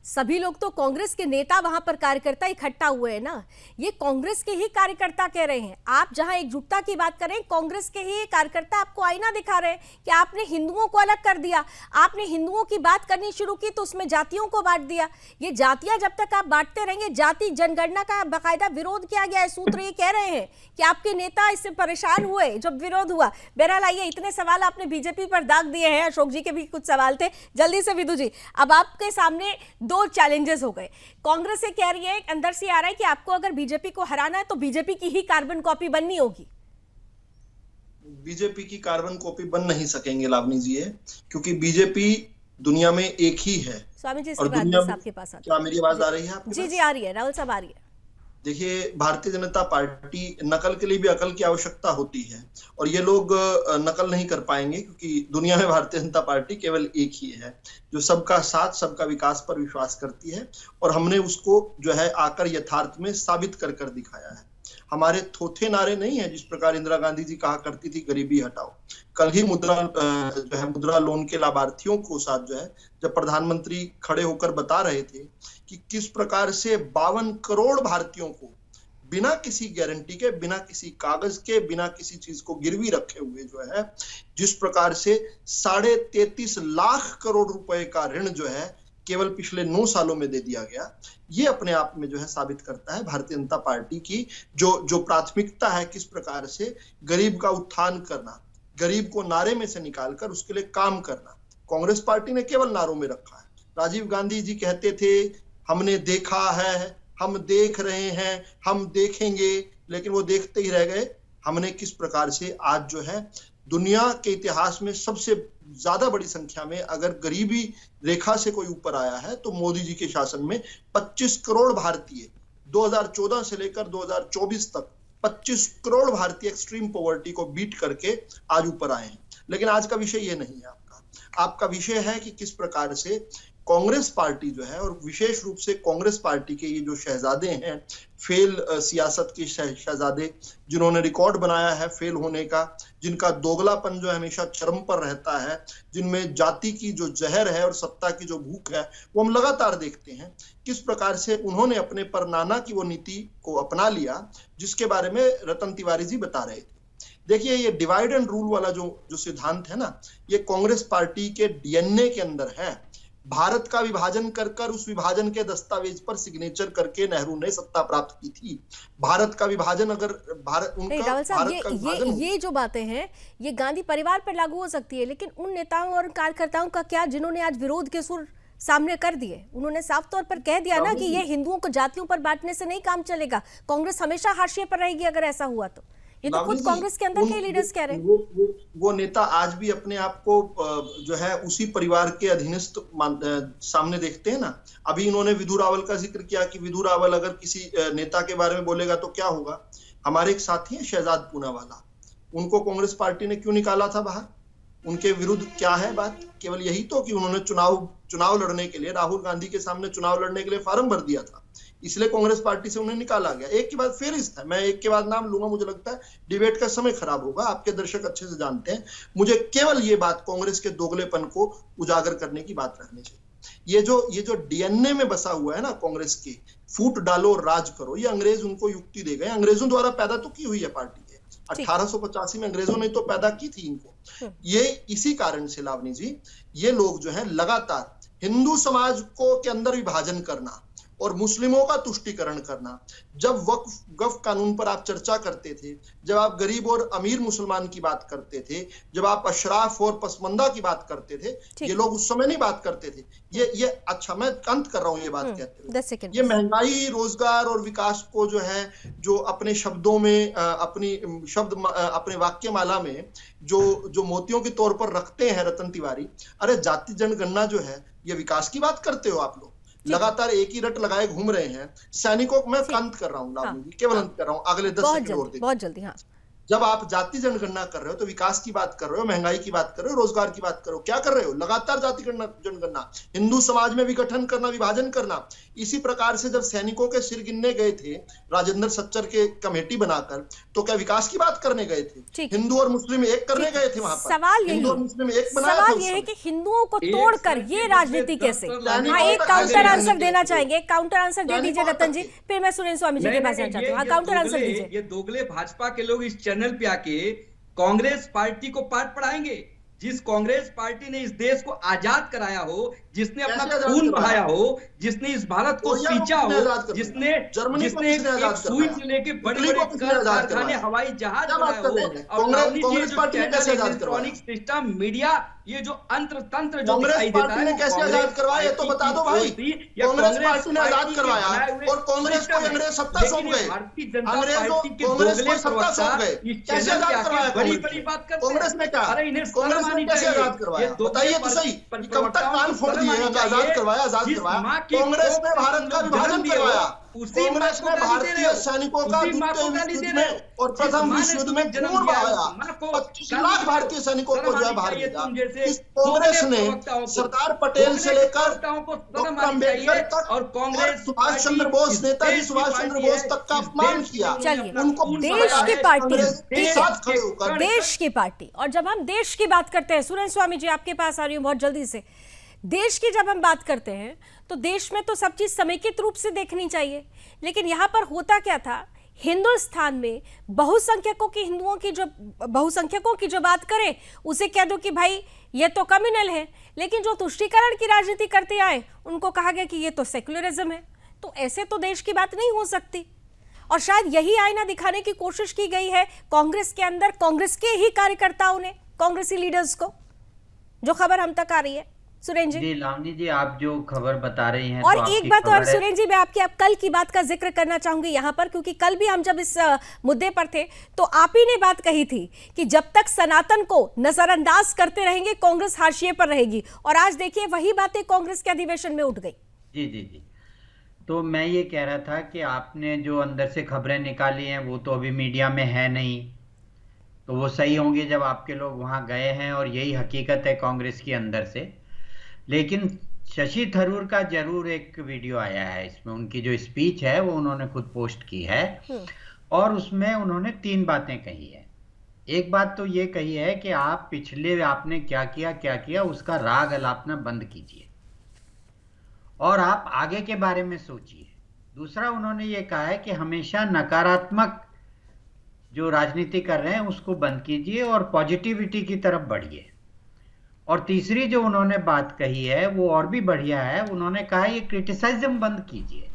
Speaker 1: सभी लोग तो कांग्रेस के नेता वहां पर कार्यकर्ता इकट्ठा हुए हैं ना, ये कांग्रेस के ही कार्यकर्ता कह रहे हैं। आप जहां एकजुटता की बात करें, कांग्रेस के ही कार्यकर्ता आपको आईना दिखा रहे हैं कि आपने हिंदुओं को अलग कर दिया, आपने हिंदुओं की बात करनी शुरू की तो उसमें जातियों को बांट दिया। ये जातियां जब तक आप बांटते रहेंगे, जाति जनगणना का बाकायदा विरोध किया गया है। सूत्र ये कह रहे हैं कि आपके नेता इससे परेशान हुए जब विरोध हुआ। बहरहाल, आइए, इतने सवाल आपने बीजेपी पर दाग दिए हैं, अशोक जी के भी कुछ सवाल थे। जल्दी से विधु जी, अब आपके सामने 2 चैलेंजेस हो गए। कांग्रेस ये कह रही है, अंदर से आ रहा है कि आपको अगर बीजेपी को हराना है तो बीजेपी की ही कार्बन कॉपी बननी होगी।
Speaker 6: बीजेपी की कार्बन कॉपी बन नहीं सकेंगे लावनी जी है, क्योंकि बीजेपी दुनिया में एक ही है।
Speaker 1: स्वामी जी
Speaker 6: और
Speaker 1: इसके बाद
Speaker 6: दुनिया
Speaker 1: बस
Speaker 6: में
Speaker 1: आपके पास
Speaker 6: क्या मेरी आवाज आ रही है आपके
Speaker 1: जी
Speaker 6: पास?
Speaker 1: जी आ रही है, राहुल साहब आ रही है।
Speaker 6: देखिए, भारतीय जनता पार्टी, नकल के लिए भी अकल की आवश्यकता होती है और ये लोग नकल नहीं कर पाएंगे, क्योंकि दुनिया में भारतीय जनता पार्टी केवल एक ही है जो सबका साथ, सबका विकास पर विश्वास करती है, और हमने उसको जो है आकर यथार्थ में साबित कर कर दिखाया है। हमारे थोथे नारे नहीं है, जिस प्रकार इंदिरा गांधी जी कहा करती थी गरीबी हटाओ। कल ही मुद्रा लोन के लाभार्थियों को साथ जो है, जब प्रधानमंत्री खड़े होकर बता रहे थे कि किस प्रकार से 52 करोड़ भारतीयों को बिना किसी गारंटी के, बिना किसी कागज के, बिना किसी चीज को गिरवी रखे हुए जो है, जिस प्रकार से 33.5 लाख करोड़ रुपए का ऋण जो है केवल पिछले 9 सालों में दे दिया गया, ये अपने आप में जो है साबित करता है भारतीय जनता पार्टी की जो प्राथमिकता है, किस प्रकार से गरीब का उत्थान करना, गरीब को नारे में से निकालकर उसके लिए काम करना। कांग्रेस पार्टी ने केवल नारों में रखा है। राजीव गांधी जी कहते थे हमने देखा है, हम देख रहे हैं, हम देखेंगे, लेकिन वो देखते ही रह गए। हमने किस प्रकार से आज जो है दुनिया के इतिहास में सबसे ज्यादा बड़ी संख्या में अगर गरीबी रेखा से कोई ऊपर आया है तो मोदी जी के शासन में 25 करोड़ भारतीय 2014 से लेकर 2024 तक 25 करोड़ भारतीय एक्सट्रीम पॉवर्टी को बीट करके आज ऊपर आए हैं। लेकिन आज का विषय ये नहीं है। आपका विषय है कि किस प्रकार से कांग्रेस पार्टी जो है, और विशेष रूप से कांग्रेस पार्टी के ये जो शहजादे हैं, फेल सियासत के शहजादे, जिन्होंने रिकॉर्ड बनाया है फेल होने का, जिनका दोगलापन जो हमेशा चरम पर रहता है, जिनमें जाति की जो जहर है और सत्ता की जो भूख है वो हम लगातार देखते हैं, किस प्रकार से उन्होंने अपने परनाना की वो नीति को अपना लिया, जिसके बारे में रतन तिवारी जी बता रहे थे। देखिए, ये डिवाइड एंड रूल वाला जो सिद्धांत है ना, ये कांग्रेस पार्टी के डीएनए के अंदर है। भारत का विभाजन कर उस विभाजन के दस्तावेज पर सिग्नेचर करके नेहरू ने सत्ता प्राप्त की थी। भारत का विभाजन अगर
Speaker 1: राहुल साहब, ये जो बातें हैं ये गांधी परिवार पर लागू हो सकती है, लेकिन उन नेताओं और कार्यकर्ताओं का क्या जिन्होंने आज विरोध के सुर सामने कर दिए? उन्होंने साफ तौर पर कह दिया ना कि ये हिंदुओं को जातियों पर बांटने से नहीं काम चलेगा, कांग्रेस हमेशा हाशिए पर रहेगी अगर ऐसा हुआ तो। ये तो खुद कांग्रेस के अंदर के लीडर्स कह रहे हैं।
Speaker 6: वो नेता आज भी अपने आप को जो है उसी परिवार के अधीनस्थ सामने देखते हैं ना। अभी इन्होंने विधु रावल का जिक्र किया कि विधु रावल अगर किसी नेता के बारे में बोलेगा तो क्या होगा। हमारे एक साथी है शहजाद पूनावाला, उनको कांग्रेस पार्टी ने क्यों निकाला था बाहर? उनके विरुद्ध क्या है बात? केवल यही तो कि उन्होंने चुनाव लड़ने के लिए, राहुल गांधी के सामने चुनाव लड़ने के लिए फार्म भर दिया था, इसलिए कांग्रेस पार्टी से उन्हें निकाला गया। एक के बाद फेरिस्त है, मैं एक के बाद नाम लूंगा, मुझे लगता है डिबेट का समय खराब होगा, आपके दर्शक अच्छे से जानते हैं। मुझे केवल ये बात कांग्रेस के दोगलेपन को उजागर करने की बात रखनी चाहिए। ये जो डीएनए में बसा हुआ है ना कांग्रेस के, फूट डालो राज करो, ये अंग्रेज उनको युक्ति दे गए। अंग्रेजों द्वारा पैदा तो की हुई है पार्टी, 1885 में अंग्रेजों ने तो पैदा की थी इनको। ये इसी कारण से लावनी जी, ये लोग जो है लगातार हिंदू समाज को के अंदर विभाजन करना और मुस्लिमों का तुष्टीकरण करना। जब वक्फ कानून पर आप चर्चा करते थे, जब आप गरीब और अमीर मुसलमान की बात करते थे, जब आप अशराफ और पसमंदा की बात करते थे, ये लोग उस समय नहीं बात करते थे। ये अच्छा, मैं अंत कर रहा हूं ये बात कहते हुए। ये महंगाई, रोजगार और विकास को जो है, जो अपने शब्दों में अपने वाक्यमाला में जो मोतियों के तौर पर रखते हैं रतन तिवारी, अरे जाति जनगणना जो है, ये विकास की बात करते हो आप लोग। लगातार एक ही रट लगाए घूम रहे हैं सैनिकों को। मैं अंत कर रहा हूँ केवल अंत कर रहा हूँ, अगले 10 सेकंड और देखिए।
Speaker 1: बहुत जल्दी। हाँ,
Speaker 6: जब आप जाति जनगणना कर रहे हो तो विकास की बात कर रहे हो, महंगाई की बात कर रहे हो, रोजगार की बात कर रहे हो, क्या कर रहे हो? लगातार जाति जनगणना, हिंदू समाज में विघटन करना, विभाजन करना। इसी प्रकार से जब सैनिकों के सिर गिनने गए थे राजेंद्र सच्चर के कमेटी बनाकर, तो क्या विकास की बात करने गए थे? हिंदू और मुस्लिम एक करने गए थे वहां पर।
Speaker 1: सवाल
Speaker 6: हिंदू और मुस्लिम एक बनाया था।
Speaker 1: सवाल ये है कि हिंदुओं को तोड़कर ये राजनीति कैसे? हाँ, एक काउंटर आंसर देना चाहेंगे, एक काउंटर आंसर दे दीजिए रतन जी, फिर मैं सुरेंद्र स्वामी जी के पास जाना चाहती हूँ। काउंटर आंसर दीजिए।
Speaker 7: ये दोगले भाजपा के लोग इस चैनल पे आके कांग्रेस पार्टी को पाठ पढ़ाएंगे।
Speaker 5: जिस कांग्रेस पार्टी ने इस देश को आजाद कराया हो, जिसने अपना
Speaker 6: कैसे आजाद
Speaker 5: खून
Speaker 6: करवाया?
Speaker 5: बहाया हो, जिसने इस भारत को
Speaker 6: कोरिया को
Speaker 5: सींचा
Speaker 6: किसने
Speaker 5: हो,
Speaker 6: आजाद करवाया?
Speaker 5: जिसने
Speaker 6: जर्मनी को
Speaker 5: जिसने
Speaker 6: किसने आजाद
Speaker 5: एक सुई
Speaker 6: करवाया?
Speaker 5: से लेके बड़े
Speaker 6: इटली
Speaker 5: बड़े
Speaker 6: को किसने आजाद
Speaker 5: कारखाने,
Speaker 6: करवाया?
Speaker 5: हवाई जहाज
Speaker 6: क्या बात
Speaker 5: बनाया
Speaker 6: कर
Speaker 5: हो,
Speaker 6: रहे हैं?
Speaker 5: और लावनी जी ये
Speaker 6: कांग्रेस
Speaker 5: जो
Speaker 6: पार्टी ने
Speaker 5: चैनल,
Speaker 6: कैसे आजाद
Speaker 5: इलेक्ट्रॉनिक
Speaker 6: करवाया?
Speaker 5: सिस्टम, मीडिया, ये जो तंत्र जो
Speaker 6: कांग्रेस
Speaker 5: दिखाई देता
Speaker 6: पार्टी
Speaker 5: है,
Speaker 6: ने
Speaker 5: वो
Speaker 6: कैसे
Speaker 5: कांग्रेस
Speaker 6: आजाद करवाया ये तो
Speaker 5: पार्टी
Speaker 6: बता
Speaker 5: की
Speaker 6: दो भाई।
Speaker 5: सोच थी, या
Speaker 6: कांग्रेस पार्टी ने आजाद
Speaker 5: पार्टी के
Speaker 6: करवाया
Speaker 5: बनाए हुए
Speaker 6: और कांग्रेस को
Speaker 5: सिस्टम है।
Speaker 6: अंग्रेज सत्ता
Speaker 5: लेकिन
Speaker 6: सौंप
Speaker 5: ये
Speaker 6: गए।
Speaker 5: भारतीय जनता
Speaker 6: अंग्रेजों
Speaker 5: पार्टी के
Speaker 6: कांग्रेस
Speaker 5: दोगले
Speaker 6: को सत्ता
Speaker 5: प्रवक्ता
Speaker 6: सौंप गए।
Speaker 5: इस
Speaker 6: कैसे
Speaker 5: चैनल पे
Speaker 6: आजाद करवाया
Speaker 5: आके बड़ी
Speaker 6: कांग्रेस
Speaker 5: बड़ी
Speaker 6: ने?
Speaker 5: बात करते
Speaker 6: कांग्रेस ने क्या?
Speaker 5: अरे इन्हें
Speaker 6: कांग्रेस
Speaker 5: शर्म
Speaker 6: ने
Speaker 5: आनी
Speaker 6: कैसे
Speaker 5: चाहिए।
Speaker 6: आजाद करवाया?
Speaker 5: ये दोगले
Speaker 6: बताइए तो सही, कब तक कान फोड़ दिए? आजाद करवाया, आजाद
Speaker 5: जिस
Speaker 6: करवाया।
Speaker 5: माँ की
Speaker 6: कांग्रेस
Speaker 5: कोख
Speaker 6: ने
Speaker 5: से
Speaker 6: भारत
Speaker 5: तुम
Speaker 6: का
Speaker 5: लोग
Speaker 6: विभाजन
Speaker 5: जन्म दिए हो,
Speaker 6: करवाया।
Speaker 5: उसी माँ
Speaker 6: कांग्रेस
Speaker 5: को
Speaker 6: ने
Speaker 5: गाली दे रहे
Speaker 6: भारतीय
Speaker 5: हो,
Speaker 6: सैनिकों का
Speaker 5: उसी माँ को
Speaker 6: द्वितीय
Speaker 5: गाली
Speaker 6: विश्व
Speaker 5: दे
Speaker 6: युद्ध
Speaker 5: रहे हो।
Speaker 6: में और
Speaker 5: जिस
Speaker 6: प्रथम
Speaker 5: माँ ने
Speaker 6: विश्व युद्ध
Speaker 5: तुम्हें
Speaker 6: में
Speaker 5: जन्म
Speaker 6: खून
Speaker 5: दिया है,
Speaker 6: बहाया।
Speaker 5: उस माँ को
Speaker 6: 25
Speaker 5: गाली
Speaker 6: लाख
Speaker 5: दे रहे हो।
Speaker 6: भारतीय सैनिकों को
Speaker 5: शर्म
Speaker 6: जो है
Speaker 5: आनी
Speaker 6: बाहर
Speaker 5: चाहिए
Speaker 6: भेजा।
Speaker 5: तुम जैसे
Speaker 6: इस कांग्रेस
Speaker 5: दोगले
Speaker 6: ने
Speaker 5: प्रवक्ताओं को।
Speaker 6: सरदार पटेल से
Speaker 5: दोगले
Speaker 6: लेकर
Speaker 5: प्रवक्ताओं को शर्म
Speaker 6: डॉक्टर
Speaker 5: आनी
Speaker 6: अम्बेडकर
Speaker 5: चाहिए।
Speaker 6: तक
Speaker 5: और कांग्रेस
Speaker 6: सुभाष चंद्र
Speaker 5: पार्टी
Speaker 6: बोस,
Speaker 5: इस
Speaker 6: नेताजी
Speaker 5: देश की
Speaker 6: सुभाष चंद्र
Speaker 5: पार्टी
Speaker 6: बोस
Speaker 5: है,
Speaker 6: तक का
Speaker 5: इस
Speaker 6: अपमान
Speaker 5: देश के
Speaker 6: किया।
Speaker 5: लिए उन्होंने
Speaker 1: चलिए,
Speaker 5: अपना
Speaker 6: उनको
Speaker 5: खून
Speaker 1: देश
Speaker 5: बहाया
Speaker 1: की
Speaker 5: है।
Speaker 1: पार्टी,
Speaker 6: अंग्रेज के
Speaker 1: ठीक है।
Speaker 6: साथ खड़े होकर।
Speaker 1: देश की पार्टी। और जब हम देश की बात करते हैं, सुरेंद्र स्वामी जी आपके पास आ रही हूं बहुत जल्दी से। देश की जब हम बात करते हैं तो देश में तो सब चीज समेकित रूप से देखनी चाहिए, लेकिन यहाँ पर होता क्या था, हिंदुस्तान में बहुसंख्यकों की जो बात करें उसे कह दो कि भाई ये तो कम्युनल है, लेकिन जो तुष्टीकरण की राजनीति करते आए उनको कहा गया कि ये तो सेक्युलरिज्म है। तो ऐसे तो देश की बात नहीं हो सकती। और शायद यही आईना दिखाने की कोशिश की गई है कांग्रेस के अंदर, कांग्रेस के ही कार्यकर्ताओं ने, कांग्रेसी लीडर्स को, जो खबर हम तक आ रही है। सुरेंद्र जी,
Speaker 7: लावनी जी, आप जो खबर बता रही हैं,
Speaker 1: और
Speaker 7: तो
Speaker 1: एक बात और सुरेंद्र जी, मैं आपकी अब कल की बात का जिक्र करना चाहूंगी यहाँ पर, क्योंकि कल भी हम जब इस मुद्दे पर थे तो आप ही ने बात कही थी कि जब तक सनातन को नजरअंदाज करते रहेंगे कांग्रेस हाशिए पर रहेगी। और आज देखिए वही बातें कांग्रेस के अधिवेशन में उठ गई।
Speaker 7: जी जी जी, तो मैं ये कह रहा था कि आपने जो अंदर से खबरें निकाली हैं वो तो अभी मीडिया में है नहीं, तो वो सही होंगी जब आपके लोग वहां गए हैं, और यही हकीकत है कांग्रेस के अंदर से। लेकिन शशि थरूर का जरूर एक वीडियो आया है, इसमें उनकी जो स्पीच है वो उन्होंने खुद पोस्ट की है, और उसमें उन्होंने 3 बातें कही है। एक बात तो ये कही है कि आप पिछले आपने क्या किया उसका राग अलापना बंद कीजिए और आप आगे के बारे में सोचिए। दूसरा उन्होंने ये कहा है कि हमेशा नकारात्मक जो राजनीति कर रहे हैं उसको बंद कीजिए और पॉजिटिविटी की तरफ बढ़िए। और तीसरी जो उन्होंने बात कही है वो और भी बढ़िया है, उन्होंने कहा ये क्रिटिसाइज्म बंद कीजिए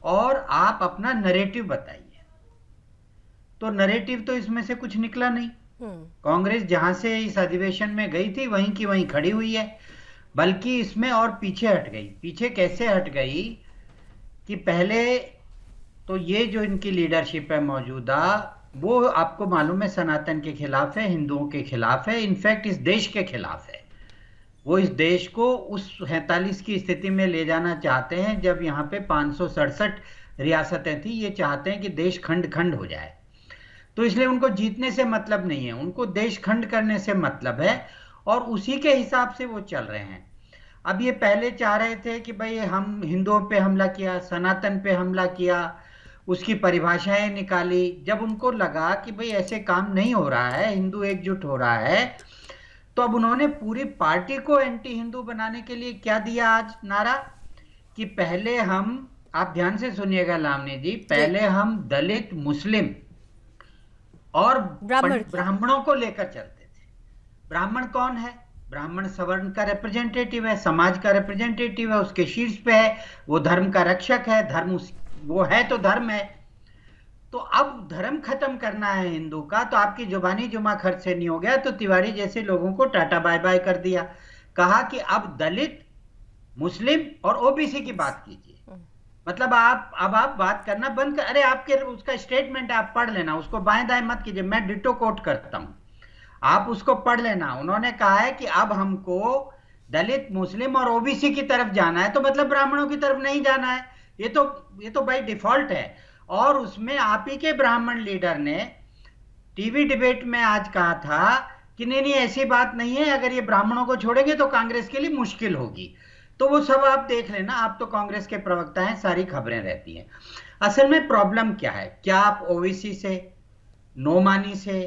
Speaker 7: और आप अपना नरेटिव बताइए। तो नरेटिव तो इसमें से कुछ निकला नहीं। कांग्रेस जहां से इस अधिवेशन में गई थी वहीं की वहीं खड़ी हुई है, बल्कि इसमें और पीछे हट गई। पीछे कैसे हट गई कि पहले तो ये जो इनकी लीडरशिप है मौजूदा, वो आपको मालूम है सनातन के खिलाफ है, हिंदुओं के खिलाफ है, इनफैक्ट इस देश के खिलाफ है। वो इस देश को उस 47 की स्थिति में ले जाना चाहते हैं जब यहाँ पे 567 रियासतें थी। ये चाहते हैं कि देश खंड खंड हो जाए। तो इसलिए उनको जीतने से मतलब नहीं है, उनको देश खंड करने से मतलब है, और उसी के हिसाब से वो चल रहे हैं। अब ये पहले चाह रहे थे कि भाई हम हिंदुओं पे हमला किया, सनातन पे हमला किया, उसकी परिभाषाएं निकाली। जब उनको लगा कि भाई ऐसे काम नहीं हो रहा है, हिंदू एकजुट हो रहा है, तो अब उन्होंने पूरी पार्टी को एंटी हिंदू बनाने के लिए क्या दिया आज नारा कि पहले हम, आप ध्यान से सुनिएगा लावनी जी, पहले हम दलित, मुस्लिम और ब्राह्मणों को लेकर चलते थे। ब्राह्मण कौन है? ब्राह्मण सवर्ण का रिप्रेजेंटेटिव है, समाज का रिप्रेजेंटेटिव है, उसके शीर्ष पे है, वो धर्म का रक्षक है, धर्म वो है तो धर्म है। तो अब धर्म खत्म करना है हिंदू का, तो आपकी जुबानी जुमा खर्च से नहीं हो गया, तो तिवारी जैसे लोगों को टाटा बाय बाय कर दिया। कहा कि अब दलित, मुस्लिम और ओबीसी की बात कीजिए। मतलब आप बात करना बंद कर। अरे आपके उसका स्टेटमेंट आप पढ़ लेना, उसको बाएं दाएं मत कीजिए, मैं डिटो कोट करता हूं, आप उसको पढ़ लेना। उन्होंने कहा है कि अब हमको दलित, मुस्लिम और ओबीसी की तरफ जाना है, तो मतलब ब्राह्मणों की तरफ नहीं जाना है। ये तो बाय डिफॉल्ट है। और उसमें आप ही के ब्राह्मण लीडर ने टीवी डिबेट में आज कहा था कि नहीं ऐसी बात नहीं है, अगर ये ब्राह्मणों को छोड़ेंगे तो कांग्रेस के लिए मुश्किल होगी। तो वो सब आप देख लेना, आप तो कांग्रेस के प्रवक्ता हैं, सारी खबरें रहती हैं। असल में प्रॉब्लम क्या है? क्या आप ओवैसी से, नोमानी से,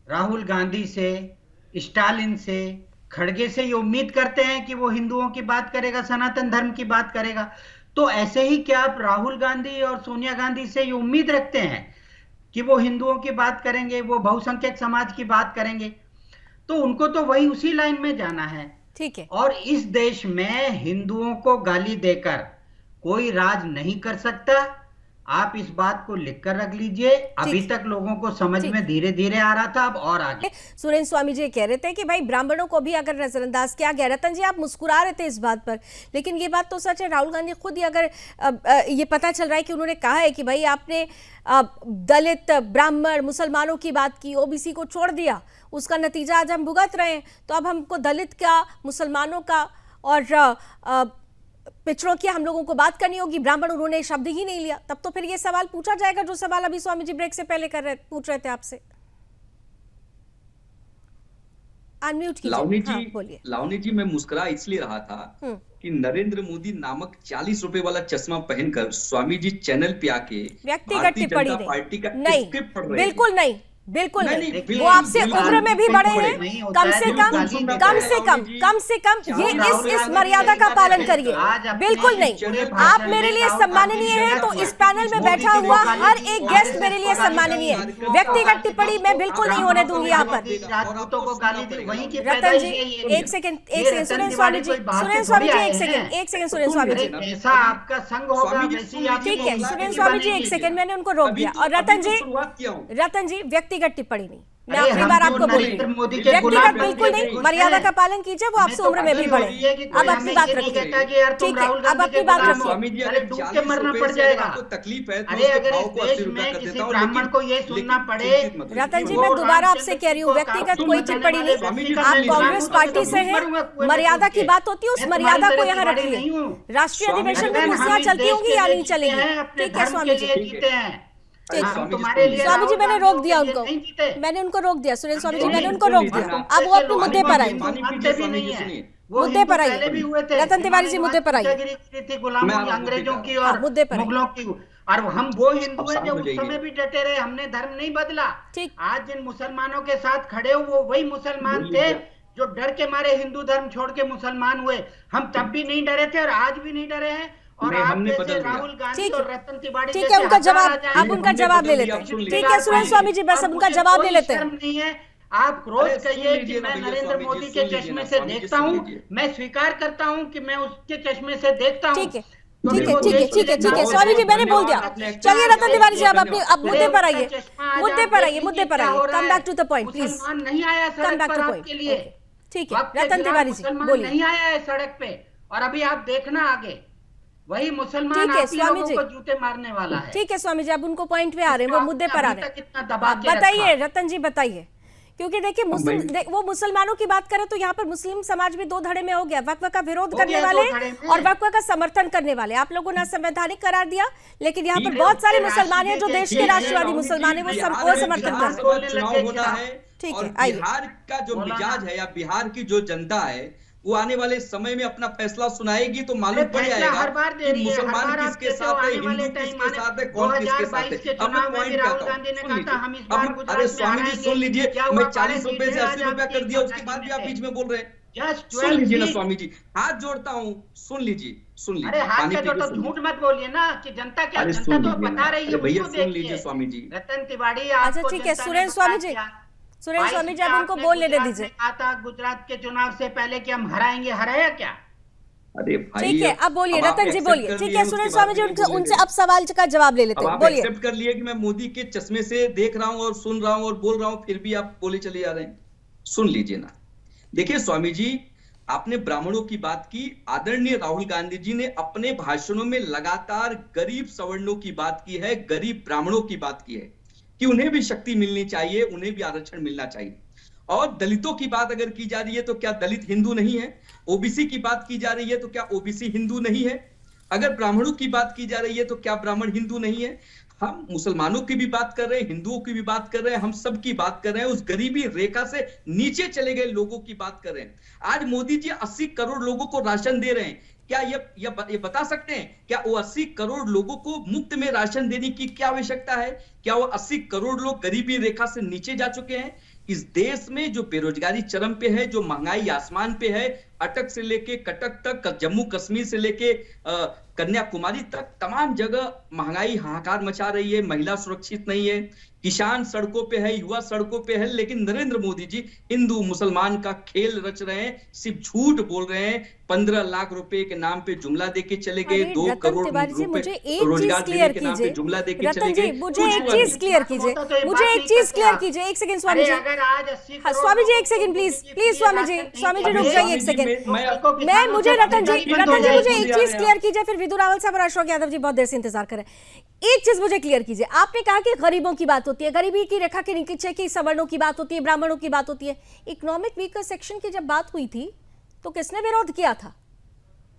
Speaker 7: राहुल गांधी से, स्टालिन से, खड़गे से ये उम्मीद करते हैं कि वो हिंदुओं की बात करेगा, सनातन धर्म की बात करेगा? तो ऐसे ही क्या आप राहुल गांधी और सोनिया गांधी से ये उम्मीद रखते हैं कि वो हिंदुओं की बात करेंगे, वो बहुसंख्यक समाज की बात करेंगे? तो उनको तो वही उसी लाइन में जाना है।
Speaker 1: ठीक है।
Speaker 7: और इस देश में हिंदुओं को गाली देकर कोई राज नहीं कर सकता। आप इस बात को लिखकर रख लीजिए। अभी तक लोगों को समझ में धीरे धीरे आ रहा था, अब और आगे।
Speaker 1: सुरेंद्र स्वामी जी कह रहे थे कि भाई ब्राह्मणों को भी अगर नजरअंदाज किया गया। रतन जी आप मुस्कुरा रहे थे इस बात पर, लेकिन ये बात तो सच है, राहुल गांधी खुद ही अगर ये पता चल रहा है कि उन्होंने कहा है कि भाई आपने दलित, ब्राह्मण, मुसलमानों की बात की, ओबीसी को छोड़ दिया, उसका नतीजा आज हम भुगत रहे हैं, तो अब हमको दलित का, मुसलमानों का और पिछड़ों की हम लोगों को बात करनी होगी। ब्राह्मण उन्होंने शब्द ही नहीं लिया, तब तो फिर ये सवाल पूछा जाएगा जो सवाल अभी स्वामी जी ब्रेक से पहले पूछ रहे थे आपसे। अनम्यूट कीजिए।
Speaker 5: लावनी जी मैं मुस्कुरा इसलिए रहा था कि नरेंद्र मोदी नामक 40 रुपए वाला चश्मा पहनकर स्वामी जी चैनल पे आके
Speaker 1: व्यक्तिगत टिप्पणी
Speaker 5: पार्टी का
Speaker 1: नहीं,
Speaker 5: स्क्रिप्ट पढ़ रहे
Speaker 1: बिल्कुल नहीं, बिल्कुल
Speaker 5: नहीं,
Speaker 1: नहीं।
Speaker 5: नहीं,
Speaker 1: वो आपसे उम्र में भी बड़े हैं, कम से कम ये इस मर्यादा का पालन करिए। बिल्कुल नहीं, आप मेरे लिए सम्माननीय हैं, तो इस पैनल में बैठा हुआ हर एक गेस्ट मेरे लिए सम्माननीय है। व्यक्तिगत टिप्पणी मैं बिल्कुल नहीं होने दूंगी यहाँ पर। रतन जी एक सेकंड, सुरेंद्र स्वामी जी, एक सेकंड सुरेंद्र स्वामी जी,
Speaker 7: ऐसा आपका संग होगा।
Speaker 1: ठीक है सुरेंद्र स्वामी जी, एक सेकंड, मैंने उनको रोक दिया। और रतन जी व्यक्तिगत टिप्पणी नहीं, मैं आखिरी बार आपको बोली, व्यक्तिगत बिल्कुल नहीं, मर्यादा का पालन कीजिए। वो आपसे उम्र में भी बड़े। अब अपनी बात रखिए, ठीक है, अब अपनी बात रखिए।
Speaker 7: डूब के मरना पड़ जाएगा।
Speaker 5: तकलीफ है।
Speaker 7: अरे अगर इस देश में किसी ब्राह्मण को ये सुनना पड़े।
Speaker 1: रतन जी मैं दोबारा आपसे कह रही हूँ, व्यक्तिगत कोई टिप्पणी नहीं। आप कांग्रेस पार्टी से हैं, मर्यादा की बात होती है, उस मर्यादा को यहाँ रखिए। राष्ट्रीय अधिवेशन में कुर्सियां चलती होंगी या नहीं चलेंगी? ठीक है स्वामी जी, स्वामी जी मैंने रोक दिया उनको, मैंने उनको रोक दिया। सुरेंद्र स्वामी जी मैंने उनको रोक दिया। अब वो अपने मुद्दे पर आए, मुद्दे पर आइए। रतन तिवारी जी मुद्दे पर आइए,
Speaker 7: अंग्रेजों की और
Speaker 1: मुद्दे पर
Speaker 7: मुगलों की। और हम वो हिंदू हैं जो उस समय भी डटे रहे, हमने धर्म नहीं बदला। आज जिन मुसलमानों के साथ खड़े हो वो वही मुसलमान थे जो डर के मारे हिंदू धर्म छोड़ के मुसलमान हुए। हम तब भी नहीं डरे थे और आज भी नहीं डरे हैं। और आप जैसे राहुल गांधी और रतन तिवारी,
Speaker 1: ठीक है, उनका जवाब, अब उनका जवाब ले लेते हैं। ठीक है सुरेंद्र स्वामी जी, बस अब उनका जवाब ले लेते हैं।
Speaker 7: नहीं है, आप रोज कहिए कि मैं नरेंद्र मोदी के चश्मे से देखता हूँ, मैं स्वीकार करता हूँ कि मैं उसके चश्मे से देखता हूँ।
Speaker 1: ठीक है स्वामी जी, मैंने बोल दिया। चलिए रतन तिवारी जी, अब मुद्दे पर आइए, मुद्दे पर आइए। Come back to the point please,
Speaker 7: नहीं आया सड़क पर आपके लिए।
Speaker 1: ठीक है रतन तिवारी जी बोलिए।
Speaker 7: नहीं आया है सड़क पे, और अभी आप देखना आगे वही मुसलमान आप लोगों को जूते मारने वाला है।
Speaker 1: ठीक है स्वामी जी, अब उनको पॉइंट पे आ रहे हैं, वो मुद्दे पर आ रहे हैं। बताइए रतन जी, बताइए, क्योंकि देखिए वो मुसलमानों की बात करें तो यहाँ पर मुस्लिम समाज भी दो धड़े में हो गया। वक्फ का विरोध करने वाले और वक्फ का समर्थन करने वाले। आप लोगों ने संवैधानिक करार दिया, लेकिन यहाँ पर बहुत सारे मुसलमान हैं जो देश के राष्ट्रवादी मुसलमान है, वो समर्थन करते हैं। ठीक है, आइए।
Speaker 5: बिहार का जो मिजाज है या बिहार की जो जनता है वो आने वाले समय में अपना फैसला सुनाएगी तो मालूम पड़ जाएगा कि मुसलमान किसके साथ है, हिंदू किसके साथ है, कौन किसके साथ है। अब मैं पॉइंट कहता हूँ, अरे स्वामी जी सुन लीजिए, मैं 40 रुपए से 80 रुपया कर दिया, उसके बाद भी आप बीच में बोल रहे हैं। सुन लीजिए ना स्वामी जी, हाथ जोड़ता हूँ, सुन लीजिए।
Speaker 7: अरे हाथ से जोड़ो, झूठ मत बोलिए ना कि जनता क्या, जनता तो बता रही है,
Speaker 5: भैया सुन लीजिए स्वामी जी।
Speaker 7: रतन तिवारी,
Speaker 1: अच्छा ठीक है सुरेंद्र स्वामी जी, सुरेंद्र स्वामी जी, अब उनको बोल लेने दीजिए।
Speaker 7: आता गुजरात के चुनाव से पहले कि हम हराएंगे, हराया क्या?
Speaker 5: अरे भाई
Speaker 1: ठीक है, अब बोलिए रतन जी, बोलिए। ठीक है सुरेंद्र स्वामी जी, उनसे अब सवाल का जवाब ले लेते हैं, बोलिए।
Speaker 5: एक्सेप्ट कर लिए कि मैं मोदी के चश्मे से देख रहा हूँ और सुन रहा हूँ और बोल रहा हूँ, फिर भी आप बोले चले जा रहे हैं। सुन लीजिए ना, देखिए स्वामी जी, आपने ब्राह्मणों की बात की। आदरणीय राहुल गांधी जी ने अपने भाषणों में लगातार गरीब सवर्णों की बात की है, गरीब ब्राह्मणों की बात की है कि उन्हें भी शक्ति मिलनी चाहिए, उन्हें भी आरक्षण मिलना चाहिए। और दलितों की बात अगर की जा रही है तो क्या दलित हिंदू नहीं है? ओबीसी की बात की जा रही है तो क्या ओबीसी हिंदू नहीं है? अगर ब्राह्मणों की बात की जा रही है तो क्या ब्राह्मण हिंदू नहीं है? हम मुसलमानों की भी बात कर रहे हैं, हिंदुओं की भी बात कर रहे हैं, हम सब की बात कर रहे हैं, उस गरीबी रेखा से नीचे चले गए लोगों की बात कर रहे हैं। आज मोदी जी 80 करोड़ लोगों को राशन दे रहे हैं। क्या ये बता सकते हैं क्या वो 80 करोड़ लोगों को मुफ्त में राशन देने की क्या आवश्यकता है? क्या वो 80 करोड़ लोग गरीबी रेखा से नीचे जा चुके हैं? इस देश में जो बेरोजगारी चरम पे है, जो महंगाई आसमान पे है, अटक से लेके कटक तक, जम्मू कश्मीर से लेके कन्याकुमारी तक तमाम जगह महंगाई हाहाकार मचा रही है, महिला सुरक्षित नहीं है, किसान सड़कों पे है, युवा सड़कों पे है, लेकिन नरेंद्र मोदी जी हिंदू मुसलमान का खेल रच रहे हैं, सिर्फ झूठ बोल रहे हैं। 15 लाख रुपए के नाम पे जुमला देके चले गए, 2 करोड़ रुपए रोजगार देने के नाम पे जुमला देके चले गए।
Speaker 1: मुझे एक चीज क्लियर कीजिए, एक सेकंड स्वामी जी, स्वामी जी एक सेकंड प्लीज स्वामी जी रुक जाइए एक सेकंड। मैं मुझे रतन जी मुझे एक चीज क्लियर कीजिए, फिर विदु रावल साहब और अशोक यादव जी बहुत देर से इंतजार कर रहे हैं। एक चीज मुझे क्लियर कीजिए, आपने कहा कि गरीबों की बात होती है, गरीबी की रेखा के नीचे की सवर्णों की बात होती है, ब्राह्मणों की बात होती है। इकोनॉमिक वीकर सेक्शन की जब बात हुई थी तो किसने विरोध किया था?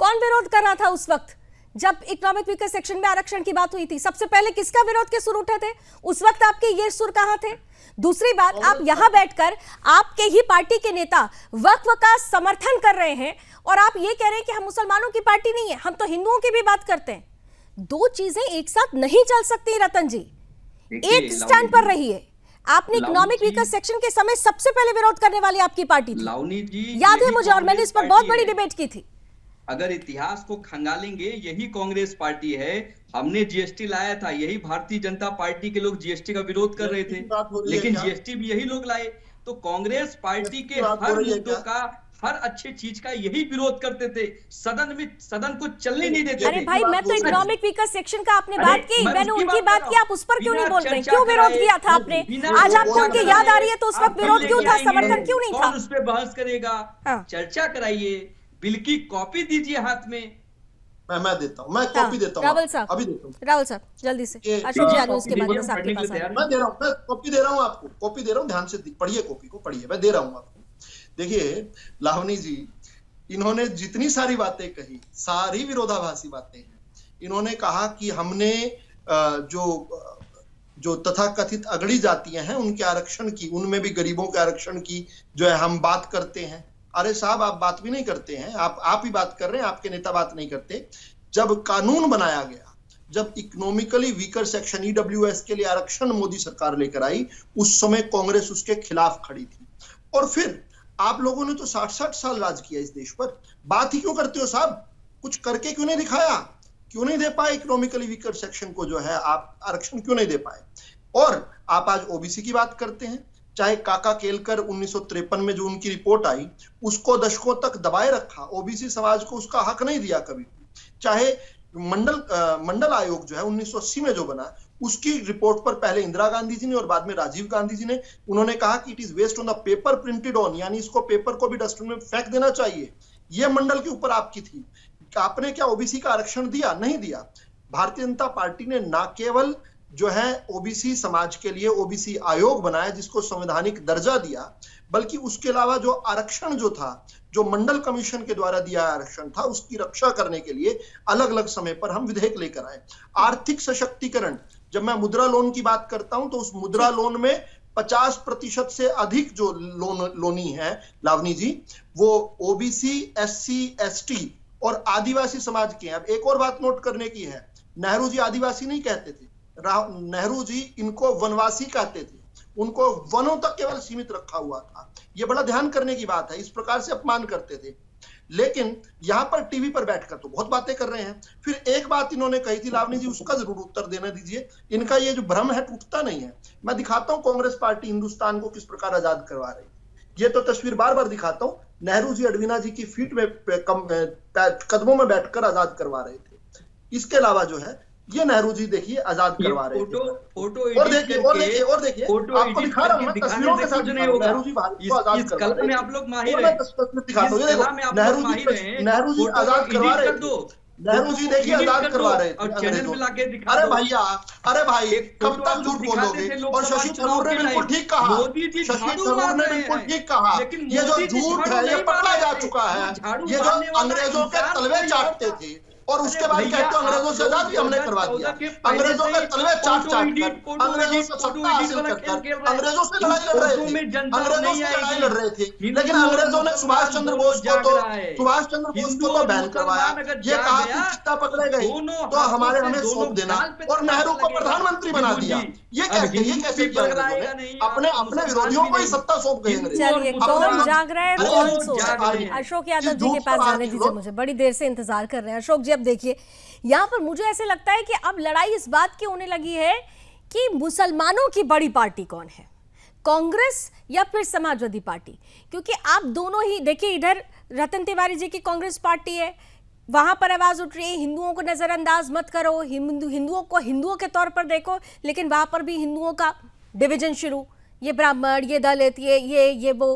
Speaker 1: कौन विरोध कर रहा था उस वक्त जब इकोनॉमिक वीकर सेक्शन में आरक्षण की बात हुई थी? सबसे पहले किसका विरोध के सुर उठे थे उस वक्त? आपके ये सुर कहां थे? दूसरी बात, आप यहां बैठकर आपके ही पार्टी के नेता वक्फ का समर्थन कर रहे हैं और आप ये कह रहे हैं कि हम मुसलमानों की पार्टी नहीं है, हम तो हिंदुओं की भी बात करते हैं। दो चीजें एक साथ नहीं चल सकती रतन जी, एक स्टैंड पर रहिए। आपने इकोनॉमिक वीकर सेक्शन के समय सबसे पहले विरोध करने वाली आपकी पार्टी थी,
Speaker 5: लावनी जी
Speaker 1: याद है मुझे, और मैंने इस पर बहुत बड़ी डिबेट की थी।
Speaker 5: अगर इतिहास को खंगालेंगे, यही कांग्रेस पार्टी है, हमने जीएसटी लाया था, यही भारतीय जनता पार्टी के लोग जीएसटी का विरोध कर रहे थे, लेकिन जीएसटी भी यही लोग लाए। तो कांग्रेस पार्टी के हर मुद्दों का, हर अच्छे चीज का यही विरोध करते थे, सदन को चलने नहीं देते थे।
Speaker 1: अरे भाई, मैं तो इकोनॉमिक वीकर सेक्शन का आपने बात की, मैंने उनकी बात की, आप उस पर क्यों नहीं बोल रहे? क्यों विरोध किया था आपने? आज आपको उनकी याद आ रही है तो उस वक्त विरोध क्यों था, समर्थन क्यों नहीं था?
Speaker 5: कौन उस पर बहस करेगा? चर्चा कराइए, बिल की कॉपी दीजिए हाथ में।
Speaker 6: मैं देता हूँ, मैं कॉपी देता हूँ,
Speaker 1: रावल साहब,
Speaker 6: अभी देता हूँ।
Speaker 1: रावल साहब जल्दी से, अशोक जी आने उसके बाद में आपके पास
Speaker 6: मैं दे रहा हूँ, मैं कॉपी दे रहा हूँ आपको, कॉपी दे रहा हूँ, ध्यान से पढ़िए, कॉपी को पढ़िए, मैं दे रहा हूँ आपको। देखिए लावनी जी, इन्होंने जितनी सारी बातें कही, सारी विरोधाभासी बातें हैं। इन्होंने कहा कि हमने जो तथाकथित अगड़ी जातियां हैं उनके आरक्षण की, उनमें भी गरीबों के आरक्षण की जो है हम बात करते हैं। अरे साहब, आप बात भी नहीं करते हैं, आप ही बात कर रहे हैं, आपके नेता बात नहीं करते। जब कानून बनाया गया, जब इकोनॉमिकली वीकर सेक्शन ईडब्ल्यूएस के लिए आरक्षण मोदी सरकार लेकर आई, उस समय कांग्रेस उसके खिलाफ खड़ी थी। और फिर आप लोगों ने तो 60-60 साल राज किया इस देश पर, बात ही क्यों करते हो साहब? कुछ करके क्यों नहीं दिखाया? क्यों नहीं दे पाए इकोनॉमिकली वीकर सेक्शन को जो है आप आरक्षण क्यों नहीं दे पाए? और आप आज ओबीसी की बात करते हैं, चाहे काका केलकर 1953 में जो उनकी रिपोर्ट आई, उसको दशकों तक दबाए रखा, ओबीसी समाज को उसका हक नहीं दिया कभी। चाहे मंडल आयोग जो है 1980 में जो बना, उसकी रिपोर्ट पर पहले इंदिरा गांधी जी ने और बाद में राजीव गांधी जी ने उन्होंने कहा कि it is waste on the paper printed on, यानी इसको पेपर को भी डस्टबिन में फेंक देना चाहिए। यह मंडल के ऊपर आपकी थी। आपने क्या ओबीसी का आरक्षण दिया? नहीं दिया। भारतीय जनता पार्टी ने ना केवल जो है ओबीसी समाज के लिए ओबीसी आयोग बनाया जिसको संवैधानिक दर्जा दिया, बल्कि उसके अलावा जो आरक्षण जो था, जो मंडल कमीशन के द्वारा दिया आरक्षण था, उसकी रक्षा करने के लिए अलग अलग समय पर हम विधेयक लेकर आए। आर्थिक सशक्तिकरण, जब मैं मुद्रा लोन की बात करता हूं तो उस मुद्रा लोन में 50% से अधिक जो लोनी है लावनी जी, वो ओबीसी, एससी, एसटी और आदिवासी समाज के हैं। अब एक और बात नोट करने की है, नेहरू जी आदिवासी नहीं कहते थे, नेहरू जी इनको वनवासी कहते थे, उनको वनों तक केवल सीमित रखा हुआ था। यह बड़ा ध्यान करने की बात है, इस प्रकार से अपमान करते थे। लेकिन यहां पर टीवी पर बैठकर तो बहुत बातें कर रहे हैं। फिर एक बात इन्होंने कही थी लावनी जी, उसका जरूर उत्तर देना दीजिए। इनका ये जो भ्रम है टूटता नहीं है। मैं दिखाता हूं कांग्रेस पार्टी हिंदुस्तान को किस प्रकार आजाद करवा रही है। ये तो तस्वीर बार बार दिखाता हूं, नेहरू जी अडवीना जी की फीट में कदमों में बैठकर आजाद करवा रहे थे। इसके अलावा जो है ये नेहरू जी देखिए आजाद करवा रहे थे। और देखिए आपको दिखा रहा हूं मैं तस्वीरों के साथ, नेहरू जी भारत को आजाद करवा रहे थे।
Speaker 5: आप लोग माहिर हैं,
Speaker 6: तस्वीर दिखाता हूं, ये देखो नेहरू जी आजाद करवा रहे थे। नेहरू जी देखिए आजाद करवा रहे थे। अरे भैया, अरे भाई कब तक झूठ बोलोगे? और शशि थरूर ने बिल्कुल ठीक कहा, शशि थरूर ने बिल्कुल ठीक कहा, ये जो झूठ है ये पकड़ा जा चुका है। ये जो अंग्रेजों के तलवे चाटते थे, और उसके बाद कहते हो अंग्रेजों से आजादी हमने करवा दिया। अंग्रेजों के तलवे चाट चाट कर, अंग्रेजों से सत्ता हासिल कर अंग्रेजों से लड़ाई लड़ रहे थे, अंग्रेजों से लड़ाई लड़ रहे थे, लेकिन अंग्रेजों ने सुभाष चंद्र बोस को तो बैन करवाया। ये कहा कि चिट्टा पकड़े गए तो हमें सौंप देना, और नेहरू को प्रधानमंत्री बना दिया। ये कैसे किया अंग्रेजों ने? अपने विरोधियों को ही सत्ता सौंप गए अंग्रेज।
Speaker 1: चलिए, कौन जाग रहा है कौन सो रहा है? अशोक यादव जी के पास जाने दीजिए, मुझे बड़ी देर से इंतजार कर रहे हैं अशोक जी। अब देखिए, यहाँ पर मुझे ऐसे लगता है कि अब लड़ाई इस बात की होने लगी है कि मुसलमानों की बड़ी पार्टी कौन है, कांग्रेस या फिर समाजवादी पार्टी? क्योंकि आप दोनों ही देखिए, इधर रतन तिवारी जी की कांग्रेस पार्टी है, वहां पर आवाज उठ रही है हिंदुओं को नजरअंदाज मत करो, हिंदुओं को हिंदुओं के तौर पर देखो, लेकिन वहां पर भी हिंदुओं का डिवीजन शुरू, ये ब्राह्मण, ये दलित, ये वो।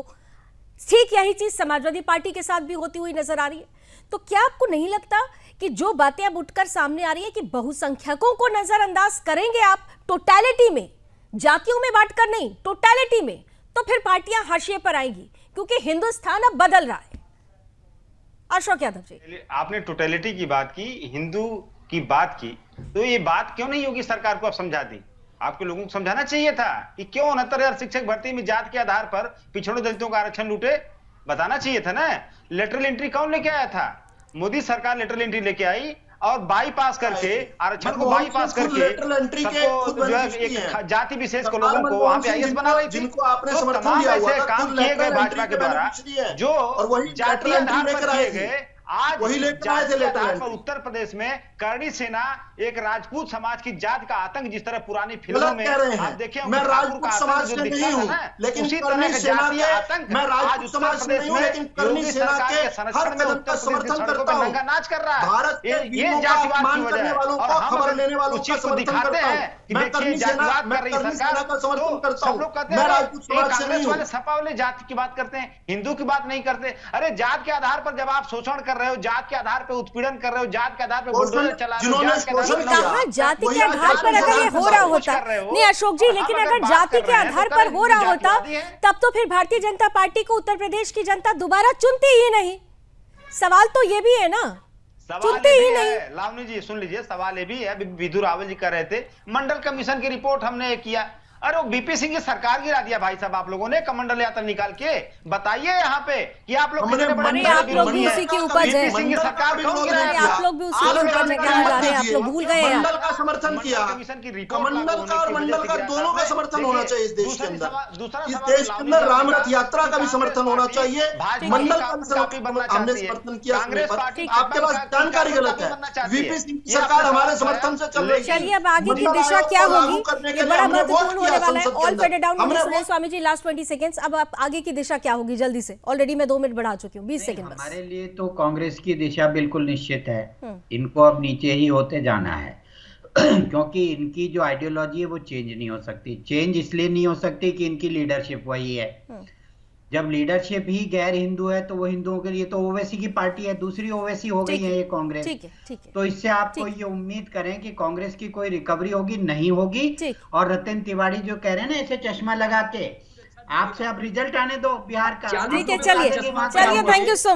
Speaker 1: ठीक यही चीज समाजवादी पार्टी के साथ भी होती हुई नजर आ रही है। तो क्या आपको नहीं लगता कि जो बातें अब उठकर सामने आ रही है कि बहुसंख्यकों को नजरअंदाज करेंगे आप टोटैलिटी में, जातियों में बांटकर नहीं, टोटैलिटी में, तो फिर पार्टियां हाशिए पर आएंगी, क्योंकि हिंदुस्तान अब बदल रहा है। अशोक यादव जी,
Speaker 4: आपने टोटलिटी की बात की, हिंदू की बात की, तो ये बात क्यों नहीं योगी सरकार को आप समझा दी? आपके लोगों को समझाना चाहिए था कि क्यों 69,000 शिक्षक भर्ती में जात के आधार पर पिछड़ों दलितों का आरक्षण लूटे। बताना चाहिए था ना। लेटरल एंट्री कौन लेके आया था? मोदी सरकार लेटरल एंट्री लेके आई और बाईपास करके आरक्षण को बाईपास करके सबको जो है एक जाति विशेष के लोगों को वहां पे आईएएस बना रही थी। तो तमाम ऐसे काम किए गए भाजपा के द्वारा जो जातीय आधार पर किए गए, आज जातीय आधार पर उत्तर प्रदेश में करणी सेना एक राजपूत समाज की जात का आतंक, जिस तरह पुरानी फिल्मों में आप देखिए,
Speaker 6: मैं राजपूत समाज से नहीं हूं, लेकिन
Speaker 4: उसी तरह का जातीय आतंक आज उत्तर प्रदेश में योगी सरकार के संरक्षण में उत्तर प्रदेश की सड़कों पर नंगा नाच कर रहा है। ये जातिवाद की वजह है। और हम अगर उस चीज को दिखाते हैं कि देखिए जातिवाद कर रही सरकार, तो सब लोग कहते हैं कांग्रेस वाले सपा वाले जाति की बात करते हैं, हिंदू की बात नहीं करते। अरे जात के आधार पर जब आप शोषण कर रहे हो, जात के आधार पर उत्पीड़न कर रहे हो, जात के आधार पर बुलडोजर चला रहे हो,
Speaker 1: कहा जाति के आधार पर अगर ये हो रहा होता, नहीं अशोक जी, लेकिन अगर जाति के आधार पर हो रहा होता तब तो फिर भारतीय जनता पार्टी को उत्तर प्रदेश की जनता दोबारा चुनती ही नहीं। सवाल तो ये भी है ना, चुनते ही नहीं।
Speaker 4: लावनी जी सुन लीजिए, सवाल ये भी है, विधु रावल जी कर रहे थे मंडल कमीशन की रिपोर्ट हमने किया। अरे वो बीपी सिंह की सरकार गिरा दिया भाई साहब आप लोगों ने कमंडल यात्रा निकाल के। बताइए यहाँ पे कि आप लोग कितने बड़े
Speaker 1: आप लोग भी उसी की उपज है,
Speaker 4: सिंह की सरकार कौन गिराया?
Speaker 1: आप लोग भी उसी की उपज में क्या जा रहे हैं, आप लोग भूल गए हैं।
Speaker 6: मंडल का समर्थन किया, कमंडल का और मंडल का दोनों का समर्थन होना चाहिए इस देश के अंदर। इस देश के अंदर राम रथ यात्रा का भी समर्थन होना चाहिए, मंडल का भी हमने समर्थन किया। आपके पास जानकारी गलत है, वीपी सिंह की सरकार हमारे समर्थन से चल रही है।
Speaker 1: चलिए अब आगे की दिशा क्या होगी, ये बड़ा महत्वपूर्ण होने वाला है। All faded down Sunil Swami ji, last 20 seconds. अब आप आगे की दिशा क्या होगी जल्दी से, ऑलरेडी मैं 2 मिनट बढ़ा चुकी हूँ, 20 सेकंड बस।
Speaker 7: हमारे लिए तो कांग्रेस की दिशा बिल्कुल निश्चित है, इनको अब नीचे ही होते जाना है क्योंकि इनकी जो आइडियोलॉजी है वो चेंज नहीं हो सकती। चेंज इसलिए नहीं हो सकती कि इनकी लीडरशिप वही है। जब लीडरशिप ही गैर हिंदू है तो वो हिंदुओं के लिए तो ओवैसी की पार्टी है, दूसरी ओवैसी हो गई है ये कांग्रेस।
Speaker 1: ठीक है।
Speaker 7: तो इससे आपको ये उम्मीद करें कि कांग्रेस की कोई रिकवरी होगी, नहीं होगी। और रतन तिवारी जो कह रहे हैं ना ऐसे चश्मा लगा के, आपसे अब रिजल्ट आने दो बिहार का।
Speaker 1: ठीक है, चलिए थैंक यू सो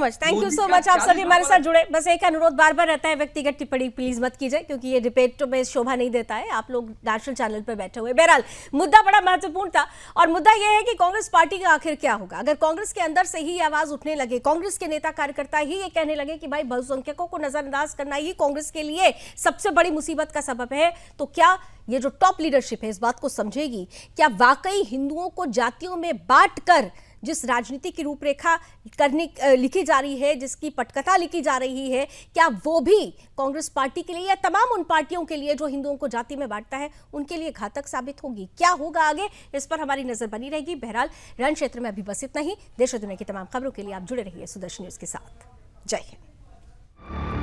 Speaker 1: मच आप सभी हमारे साथ जुड़े। बस एक अनुरोध बार बार रहता है, व्यक्तिगत टिप्पणी प्लीज मत कीजिए, क्योंकि ये डिबेट में शोभा नहीं देता है। आप लोग नेशनल चैनल पर बैठे हुए। बहरहाल मुद्दा बड़ा महत्वपूर्ण था, और मुद्दा यह है कि कांग्रेस पार्टी का आखिर क्या होगा। अगर कांग्रेस के अंदर से ही आवाज उठने लगे, कांग्रेस के नेता कार्यकर्ता ही ये कहने लगे कि भाई बहुसंख्यकों को नजरअंदाज करना ही कांग्रेस के लिए सबसे बड़ी मुसीबत का सबब है, तो क्या ये जो टॉप लीडरशिप है इस बात को समझेगी? क्या वाकई हिंदुओं को जातियों में बांटकर जिस राजनीति की रूपरेखा लिखी जा रही है, जिसकी पटकथा लिखी जा रही है, क्या वो भी कांग्रेस पार्टी के लिए या तमाम उन पार्टियों के लिए जो हिंदुओं को जाति में बांटता है उनके लिए घातक साबित होगी? क्या होगा आगे, इस पर हमारी नजर बनी रहेगी। बहरहाल रण क्षेत्र में अभी बस इतना ही। देश और दुनिया की तमाम खबरों के लिए आप जुड़े रहिए सुदर्शन न्यूज के साथ। जय हिंद।